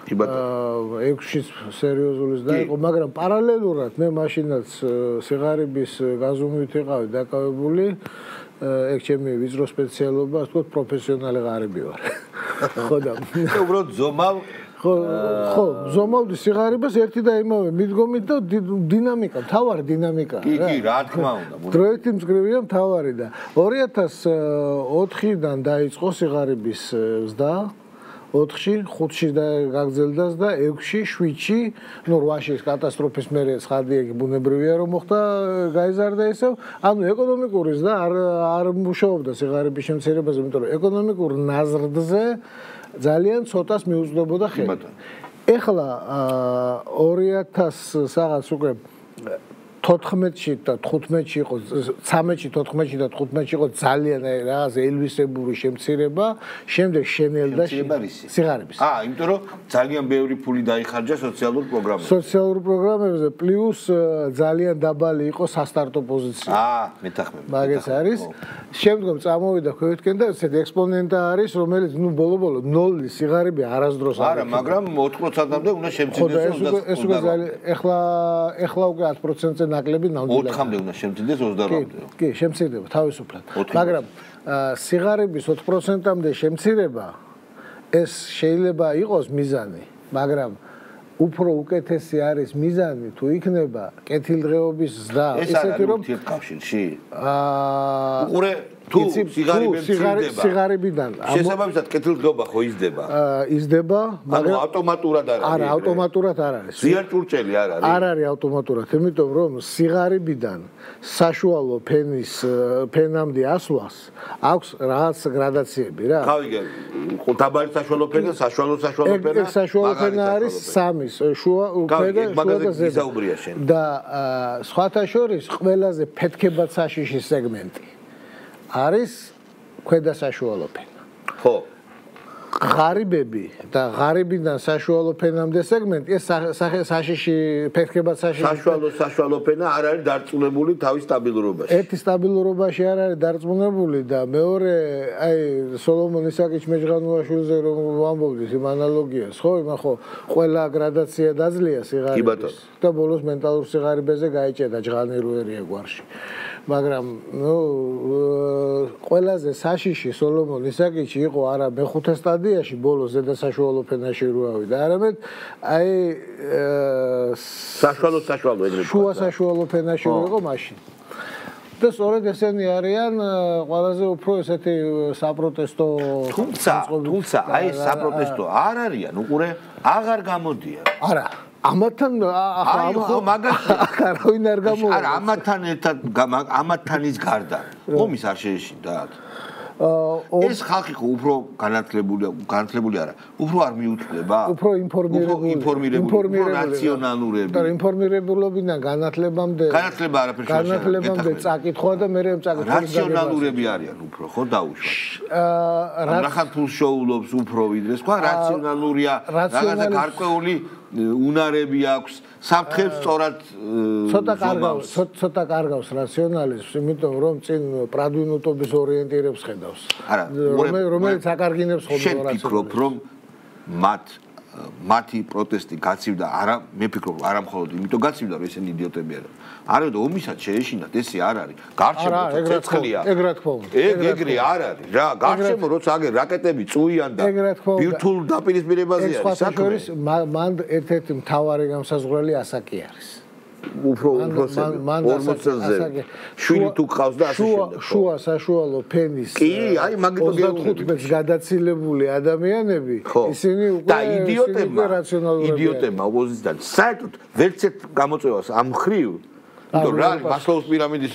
[SPEAKER 3] 6-ის სერიოზულის დაიყო, მაგრამ პარალელურად მე მაშინაც სიღარიბის გაზომვით ვიყავი დაკავებული, ეგ ჩემი ვიწრო სპეციალობა, ასე ვთქვათ, პროფესიონალი ღარიბი ვარ. ხო და
[SPEAKER 1] უბრალოდ ზომავ
[SPEAKER 3] ხო, ზომავდი სიღარიბას ერთი და იმავე მიდგომით და დინამიკა, მთავარი დინამიკა.
[SPEAKER 1] კი, რა თქმა უნდა.
[SPEAKER 3] დროითი მწკრივია მთავარი და 2004-დან დაიწყო სიღარიბის ზრდა. 4-ში, 5-ში გაგრძელდა და 6-ში, 7-ში, ნუ 8-ში კატასტროფის მერე ცხადია ბუნებრივია რომ მოხდა, გაიზარდა ისევ. ანუ ეკონომიკური ზრდა არ მუშაობდა სიღარიბის შემცირებაზე, იმიტომ რომ ეკონომიკურ ნაზრდზე ძალიან ცოტას მიუძლებოდა ხელი. ეხლა 2000 საღამოს უკვე 14-ში და 15-ში იყო 13-ში, 14-ში და 15-ში იყო ძალიან რაღაც ელვისებური შემცირება, შემდეგ შენელდა სიღარიბის.
[SPEAKER 1] იმიტომ რომ ძალიან ბევრი ფული დაიხარჯა სოციალურ პროგრამებზე.
[SPEAKER 3] სოციალურ პროგრამებზე პლუს ძალიან დაბალი იყო სასტარტო პოზიცია.
[SPEAKER 1] მეთახმები.
[SPEAKER 3] მაგას არის. შემდგომ წამოვიდა ქვეითკენ და ესეთი ექსპონენტა არის, რომელიც ნუ ბოლო-ბოლო 0 სიღარიბი არასდროს არ არის.
[SPEAKER 1] მაგრამ 80%-მდე უნდა შემცირდეს 20.
[SPEAKER 3] ეს უკვე ძალიან ეხლა უკვე 10%-ზე ნაკლები ნამდვილად
[SPEAKER 1] 4-მდე უნდა შემცირდეს 28-მდე.
[SPEAKER 3] კი, შემცირდება თავისუფლად. მაგრამ სიღარიბის 20%-მდე შემცირება ეს შეიძლება იყოს მიზანი, მაგრამ უფრო უკეთესი არის მიზანი თუ იქნება კეთილდღეობის ზრდა, ისეთი რომ
[SPEAKER 1] კავშირში. უყურე თუ
[SPEAKER 3] სიღარიბიდან
[SPEAKER 1] შესაბამისად კეთილდღეობა ხო იზრდება?
[SPEAKER 3] იზრდება,
[SPEAKER 1] მაგრამ ავტომატურად არ არის.
[SPEAKER 3] არა, ავტომატურად არ არის.
[SPEAKER 1] ზიანჭურჭელი არ არის.
[SPEAKER 3] არ არის ავტომატურად, იმიტომ რომ სიღარიბიდან საშუალო ფენამდე ასვლას აქვს რაღაც გრადაციები რა.
[SPEAKER 1] გავიგე. დაბალი საშუალო ფენა, საშუალო ფენა.
[SPEAKER 3] ეგ საშუალო ფენა არის 3-ის, შუა უფედა, შუა და ზედა. და სხვათა შორის ყველაზე ფეთქებად საშიში სეგმენტი არის ქვედა საშუალო ფენა.
[SPEAKER 1] ხო.
[SPEAKER 3] ღარიბები და ღარიბიდან საშუალო ფენამდე სეგმენტი ეს საშიში ფეთქებად
[SPEAKER 1] საშუალო ფენა არ არის დარწმუნებული თავის სტაბილურობაში.
[SPEAKER 3] ერთი სტაბილურობაში არ არის დარწმუნებული და მეორე აი სოლომონ ისაკიჩ მეჯღანუაშვილზე რომ ვამბობდით იმ ანალოგიას, ხო, იმან ხო ყველა გრადაცია დაძლია სიღარიბის და ბოლოს მენტალურ სიღარიბეზე გაიჭედა ჯღანირუერია გვარში. მაგრამ ნუ ყველაზე საშიში სოლომონ ისაკიჩი იყო არა მეხუთე სტადიაში ბოლოს ზედა საშუალო ფენაში რო ავიდა, არამედ აი
[SPEAKER 1] საშუალო ეგრეთ
[SPEAKER 3] შუა საშუალო ფენაში რო იყო მაშინ. და სწორედ ესენი არიან ყველაზე უფრო ესეთი საპროტესტო
[SPEAKER 1] თუმცა აი საპროტესტო არ არიან, უყურე, აღარ გამოდიან.
[SPEAKER 3] არა ამათთან
[SPEAKER 1] ხო მაგას
[SPEAKER 3] არავინ არ გამოვა.
[SPEAKER 1] არა ამათთან ერთად ამათთანის გარდა ომის არ შეეშინდათ. ეს ხალხი ხო უფრო განათლებული არა, უფრო არ მიუწვდება,
[SPEAKER 3] უფრო ინფორმირებული,
[SPEAKER 1] რაციონალურები.
[SPEAKER 3] და ინფორმირებულობიდან განათლებამდე განათლებამდე წაკითხვა და მე წაკითხვა
[SPEAKER 1] რაციონალურები არიან უფრო, ხო დაუშვა. რახან ფულს შოულობს უფრო ვიდრე სხვა, რაციონალურია, რაღაცა გარკვეული უნარები აქვს, საფრთხებს სწორად ცოტა კარგავს რაციონალიზმს, იმიტომ რომ წინ პრადვინუტობის ორიენტირებს ხედავს. არა,
[SPEAKER 3] რომელიც აკარგინებს ხოლმე
[SPEAKER 1] რაციონალიზმს. შენ ფიქრობ, რომ მათი პროტესტი გაცივდა, არა, მე ფიქრობ, არა მხოლოდ იმიტომ გაცივდა, რომ ესენი იდიოტები არიან. არამედ ომისაც შეეშინათ, ესე არ არის. გარშემო ცეცხლია.
[SPEAKER 3] ეგ რა თქმა უნდა.
[SPEAKER 1] ეგრე არ არის. რა, გარშემო როცა აგერ რაკეტები წუიან და ბირთვულ დაპირისპირებაზე არის საქმე.
[SPEAKER 3] მან ერთ-ერთი მთავარი გამსაზღვრელი ასაკი არის.
[SPEAKER 1] უფრო 40-ზე შვილი თუ ყავს და ასე შემდეგ.
[SPEAKER 3] შუა საშუალო ფენის
[SPEAKER 1] კი, აი მაგითო
[SPEAKER 3] 35-ს გადაცილებული ადამიანები, ისინი უკვე
[SPEAKER 1] იდიოტებმა ოპოზიციიდან საერთოდ ვერც ერთ გამოწვევას ამ ხრივ, იმიტომ რა არის მასლოუს პირამიდის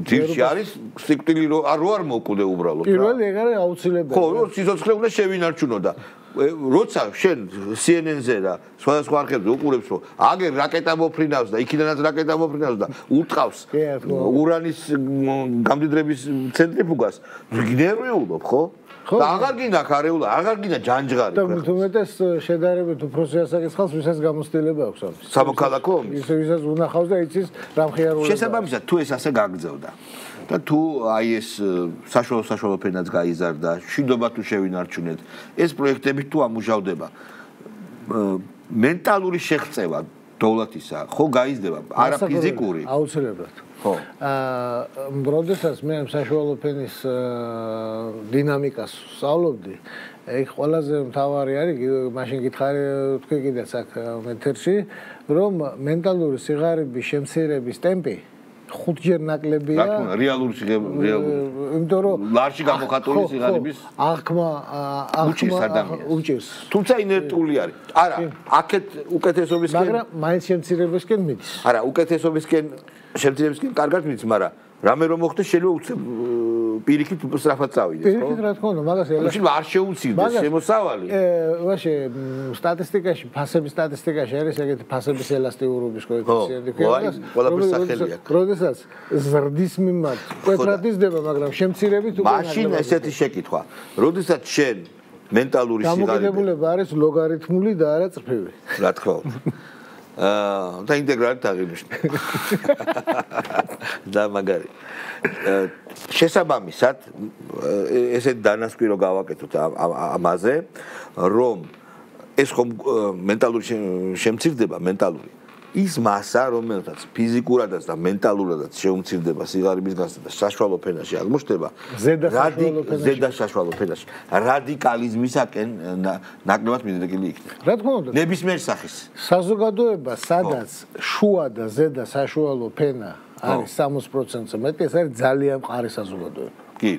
[SPEAKER 1] ძირში არის სიკვდილი რო არ მოკვდე უბრალოდ.
[SPEAKER 3] პირველი ეგ არის აუცილებელი.
[SPEAKER 1] ხო, სიცოცხლე უნდა შევინარჩუნო და როცა შენ CNN-ზე და სხვადასხვა არხებზე უყურებს რომ აგერ რაკეტა მოფრინავს და იქიდანაც რაკეტა მოფრინავს და უტყავს ურანის გამდიდრების ცენტრიფუგას, გნერვიულობ, ხო? და აღარ გინდა ხარეულა, აღარ გინდა ჯანჯღარი.
[SPEAKER 3] და თუმეტეს შედარებით უფროსი ასაკის ხალხს ვისაც გამოცდილება აქვს ამის.
[SPEAKER 1] სამოქალაქო ომის.
[SPEAKER 3] ისე ვისაც უნახავს და იცის რა მხიარულება.
[SPEAKER 1] შესაბამისად თუ ეს ასე გაგრძელდა და თუ აი ეს საშუალო ფენაც გაიზარდა, შინდობა თუ შევინარჩუნეთ, ეს პროექტები თუ ამუშავდება. მენტალური შეღწევა დოვლათისა ხო გაიზრდება, არა ფიზიკური.
[SPEAKER 3] აუცილებლად.
[SPEAKER 1] ხო.
[SPEAKER 3] როდესაც მე საშუალო ფენის დინამიკას ვსწავლობდი, ეგ ყველაზე მთავარი არის, მაშინ გითხარი თქვი კიდეც აქ ეთერში, რომ მენტალური სიღარიბის შემცირების ტემპი 5-ჯერ ნაკლებია.
[SPEAKER 1] რა თქმა უნდა, რეალური
[SPEAKER 3] იმიტომ რომ
[SPEAKER 1] ლარში გამოხატული სიღარიბის
[SPEAKER 3] აღქმა უჭირს.
[SPEAKER 1] თუმცა ინერტული არის. არა, აქეთ უკეთესობისკენ
[SPEAKER 3] მაგრამ მაინც შემცირებისკენ მიდის.
[SPEAKER 1] არა, უკეთესობისკენ შემცირებისკენ კარგად მიდის, მაგრამ რამე რომ მოხდეს შეიძლება პირიქით სწრაფად წავიდეს, ხო?
[SPEAKER 3] პირიქით რა თქმა უნდა, მაგას
[SPEAKER 1] ელაში არ შეუცილდეს შემოსავალი.
[SPEAKER 3] ვაშე სტატისტიკაში, ფასების სტატისტიკაში არის ეგეთი ფასების ელასტიურობის კოეფიციენტი ქვია.
[SPEAKER 1] ყველაფერს სახელი აქვს.
[SPEAKER 3] როდესაც ზრდის მიმართ კვეთრად იზრდება, მაგრამ შემცირებით უკვე
[SPEAKER 1] მაშინ ესეთი შეკითხვა. როდესაც შენ მენტალური სიღარიბე
[SPEAKER 3] დამოკიდებულება არის ლოგარითმული და არა წრფივი.
[SPEAKER 1] რა თქმა უნდა. და ინტეგრალით აღინიშნა. და მაგარი. შესაბამისად, ესეთ დანასკვირო გავაკეთოთ ამაზე, რომ ეს ხომ მენტალური შემცირდება, მენტალური ის მასა, რომელთაც ფიზიკურადაც და მენტალურადაც შეუმცირდება სიღარიბის განცდა და საშუალო ფენაში აღმოჩნდება, ზედა საშუალო ფენაში, რადიკალიზმისაკენ ნაკლებად მიდრეკილი იქნება.
[SPEAKER 3] რა თქმა უნდა,
[SPEAKER 1] ნებისმიერ სახის.
[SPEAKER 3] საზოგადოება, სადაც შუა და ზედა საშუალო ფენა არის 60%-ზე მეტი, ეს არის ძალიან მყარი საზოგადოება.
[SPEAKER 1] კი.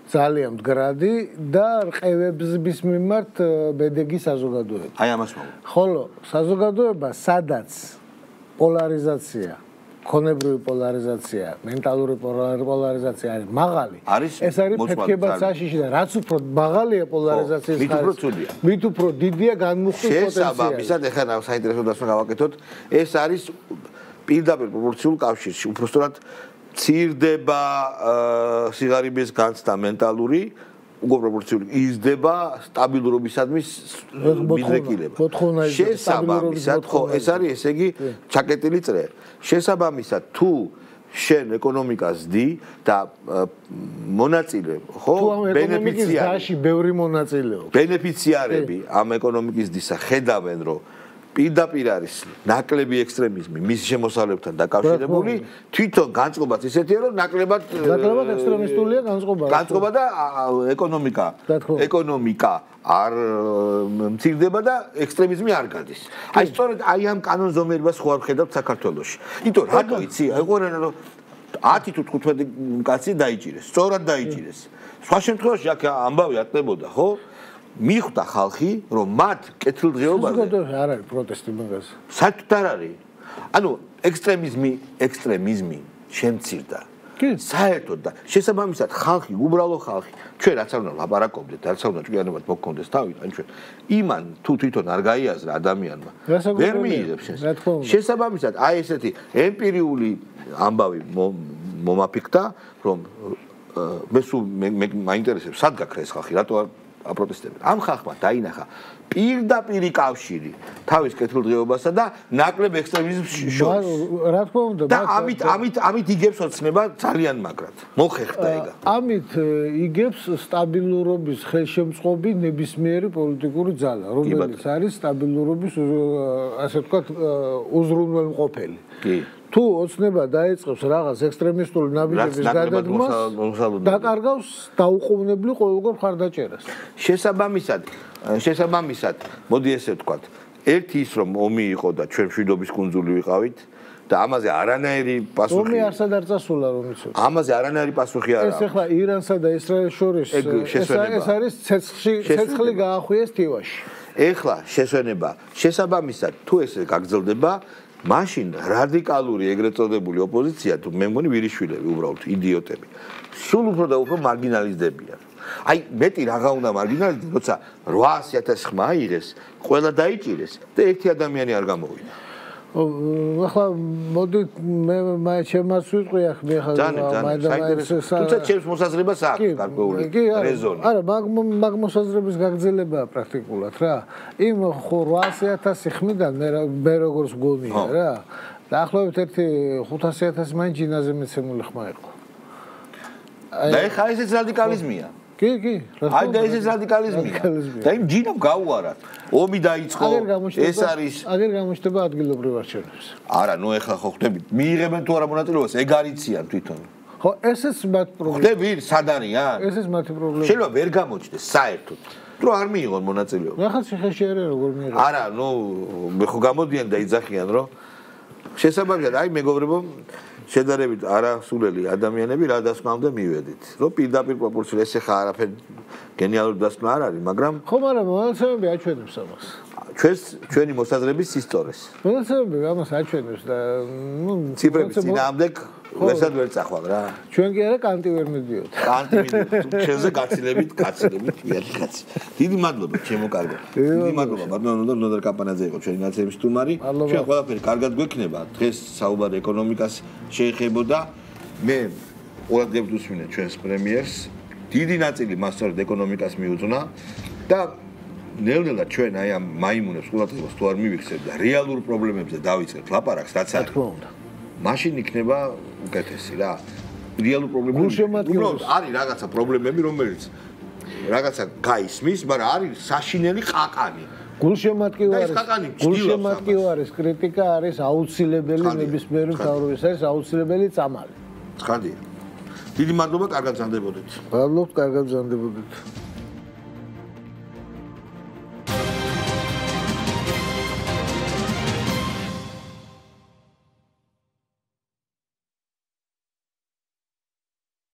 [SPEAKER 3] ძალიან მდგრადი და რყევების მიმართ ბედეგი საზოგადოება.
[SPEAKER 1] აი ამას მოგ.
[SPEAKER 3] ხოლო საზოგადოება, სადაც პოლარიზაცია, ქონებრივი პოლარიზაცია, მენტალური პოლარიზაცია არის მაღალი. ეს არის ფეთქება საშიში და რაც უფრო მაღალია პოლარიზაციის ხარისხი, მით უფრო დიდია განმუხტვის პოტენციალი.
[SPEAKER 1] შესაბამისად, ეხლა საინტერესო დასმა გავაკეთოთ, ეს არის პირდაპირ პროპორციულ კავშირში, უბრალოდ ცირდება სიღარიბის განცდა მენტალური, უკვე პროპორციული იზრდება სტაბილურობისადმი მიდრეკილება. შესაბამისად, ხო, ეს არის ესე იგი ჩაკეტილი წრე. შესაბამისად, თუ შენ ეკონომიკას დი და მონაწილე, ხო,
[SPEAKER 3] ბენეფიციარი, ბევრი მონაწილეობა.
[SPEAKER 1] ბენეფიციარები ამ ეკონომიკის დისა ხედავენ, რომ პირდაპირ არის ნაკლები ექსტრემიზმი მის შემოსავლებთან დაკავშირებული, თვითონ განწყობაც ისეთია, რომ ნაკლებად
[SPEAKER 3] ექსტრემისტულია განწყობა.
[SPEAKER 1] განწყობა და ეკონომიკა არ მცირდება და ექსტრემიზმი არ გადის. აი სწორედ აი ამ კანონზომიერებას ხო არ ხედავთ საქართველოში. იმიტომ რატო იცი, აიყვნენ რომ 10 თუ 15 კაცი დაიჭირეს, სწორად დაიჭირეს. სხვა შემთხვევაში აქ ამბავი ატყებოდა, ხო? მიხვდა ხალხი, რომ მათ კეთილდღეობაზე
[SPEAKER 3] საზოგადოება არ არის პროტესტი მაგაზე.
[SPEAKER 1] საერთოდ არ არის. ანუ ექსტრემიზმი შემცირდა.
[SPEAKER 3] კი,
[SPEAKER 1] საერთოდ და შესაბამისად ხალხი, უბრალო ხალხი, ჩვენ რაც არ უნდა ლაპარაკობდეთ, რაც არ უნდა ჭკვიანებად მოგქონდეს თავი, ან ჩვენ იმან თუ თვითონ არ გაიაზრა ადამიანმა, ვერ მიიღებს ეს. შესაბამისად, აი ესეთი ემპირიული ამბავი მომაფიქრდა, რომ მე სულ მაინტერესებს, სად გაქრა ეს ხალხი, რატო აპროტესტებენ. ამ ხალხმა დაინახა პირდაპირი კავშირი თავის კეთილდღეობასა და ნაკლებ ექსტრემიზმს შორის.
[SPEAKER 3] რა თქმა უნდა,
[SPEAKER 1] და ამით იგებს ოცნება ძალიან მაგრად. მოხერხდა ეგა.
[SPEAKER 3] ამით იგებს სტაბილურობის ხელშემწყობი ნებისმიერი პოლიტიკური ძალა, რომელიც არის სტაბილურობის ასე ვთქვათ უზრუნველმყოფელი. კი. თუ ოცნება დაიწყებს რაღაც ექსტრემისტული ნაბიჯების გადადგმას, დაკარგავს დაუყოვნებლივ ყოველგვარ მხარდაჭერას. შესაბამისად, მოდი ესე ვთქვათ, ერთი ის რომ ომი იყო და ჩვენ მშვიდობის კუნძული ვიყავით და ამაზე არანაირი პასუხი. ომი არსად არ წასულა რომ იცოდი.
[SPEAKER 1] ამაზე არანაირი პასუხი არ აქვს.
[SPEAKER 3] ეს ახლა ირანსა და ისრაელს შორის ეს არის ცეცხლი გაახვიეს თივაში.
[SPEAKER 1] ეხლა შესვენება, შესაბამისად, თუ ესე გაგრძელდება, მაშინ რადიკალური ეგრეთ წოდებული ოპოზიცია თუ მე მგონი ვირიშვილები უბრალოდ იდიოტები სულ უფრო და უფრო მარგინალიზდებიან. აი მეტი რა უნდა მარგინალიზდეს, როცა 800.000 ხმა აიღეს, ყველა დაიჭირეს და ერთი ადამიანი არ გამოვიდა.
[SPEAKER 3] ახლა მოდი მე ჩემს ვიტყვი ახ მე ხა
[SPEAKER 1] თუმცა ჩემს მოსაზრებას აქვს გარკვეული რეზონი.
[SPEAKER 3] არა, მაგ მოსაზრების გაგრძელებაა პრაქტიკულად რა. იმ 800.000 ხმიდან მე როგორც გონია რა. დაახლოებით ერთი 500.000 მაინც ჯინაზე მეცემული ხმა იყო.
[SPEAKER 1] და ეხა ესეც რადიკალიზმია.
[SPEAKER 3] კი.
[SPEAKER 1] აი და ეს რადიკალიზმია. და იმ ჯინამ გაუარა. ომი დაიწყო. ეს არის
[SPEAKER 3] აგერ გამოჩნდება ადგილობრივ არჩევნებს.
[SPEAKER 1] არა, ნუ ეხლა ხო ხდებით. მიიღებენ თუ არა მონაწილეობას, ეგ არიციან თვითონ.
[SPEAKER 3] ხო, ესეც მათ პრობლემა.
[SPEAKER 1] ხდები, სად არიან?
[SPEAKER 3] ესეც მათი პრობლემა.
[SPEAKER 1] შეიძლება ვერ გამოჩნდეს საერთოდ. რო არ მიიღონ მონაწილეობა.
[SPEAKER 3] ნახა ციხეში როგორ მიიღო.
[SPEAKER 1] არა, ნუ მე ხო გამოდიან და იძახიან, რომ შესაბამისად, აი მეგობრებო, შედარებით არასულელი ადამიანები რა დასკვნამდე მივედით. რომ პირდაპირ პროპორციულად ეს ხა არაფერი გენიალური დასკვნა არ არის, მაგრამ
[SPEAKER 3] ხო, მაგრამ მონაცემები აჩვენებს ამას.
[SPEAKER 1] ჩვენი მოსაზრების სისტორეს.
[SPEAKER 3] მონაცემები ამას აჩვენებს და ნუ
[SPEAKER 1] ციფრების წინააღმდეგ ვერსად ვერ წახვალ რა.
[SPEAKER 3] ჩვენ კი არა კანტი ვერ მიდიოთ.
[SPEAKER 1] კანტი მიდიოთ. ჩვენზე გაცილებით მიადი კაცი. დიდი მადლობა ჩემო კარგო. დიდი მადლობა ბატონო ნოდარ კაპანაძე იყო ჩვენი ნაცემის სტუმარი. ჩვენ ყველაფერი კარგად გვექნება. დღეს საუბარი ეკონომიკას შეეხებოდა. მე ყურადღებით უსვინე ჩვენს პრემიერს. დიდი ნაწილი მას სწორედ ეკონომიკას მიუძღვნა და ნელ-ნელა ჩვენ აი ამ მაიმუნებს ყურადღებას თუ არ მივიქცევთ და რეალურ პრობლემებზე დავიწყებთ ლაპარაკს, რაც არის.
[SPEAKER 3] თქო უნდა.
[SPEAKER 1] მაშინ იქნება უკეთესი რა. რეალურ პრობლემებში უბრალოდ არის რაღაცა პრობლემები, რომელიც რაღაცა გაისმის, მაგრამ არის საშინელი ყაყანი.
[SPEAKER 3] გულშემატკივარის კრიტიკა არის აუცილებელი ნებისმიერი მთავრობის, არის აუცილებელი წამალი.
[SPEAKER 1] ცხადია. დიდი მადლობა, კარგად გრძანდებოდეთ.
[SPEAKER 3] მადლობთ, კარგად გრძანდებოდეთ.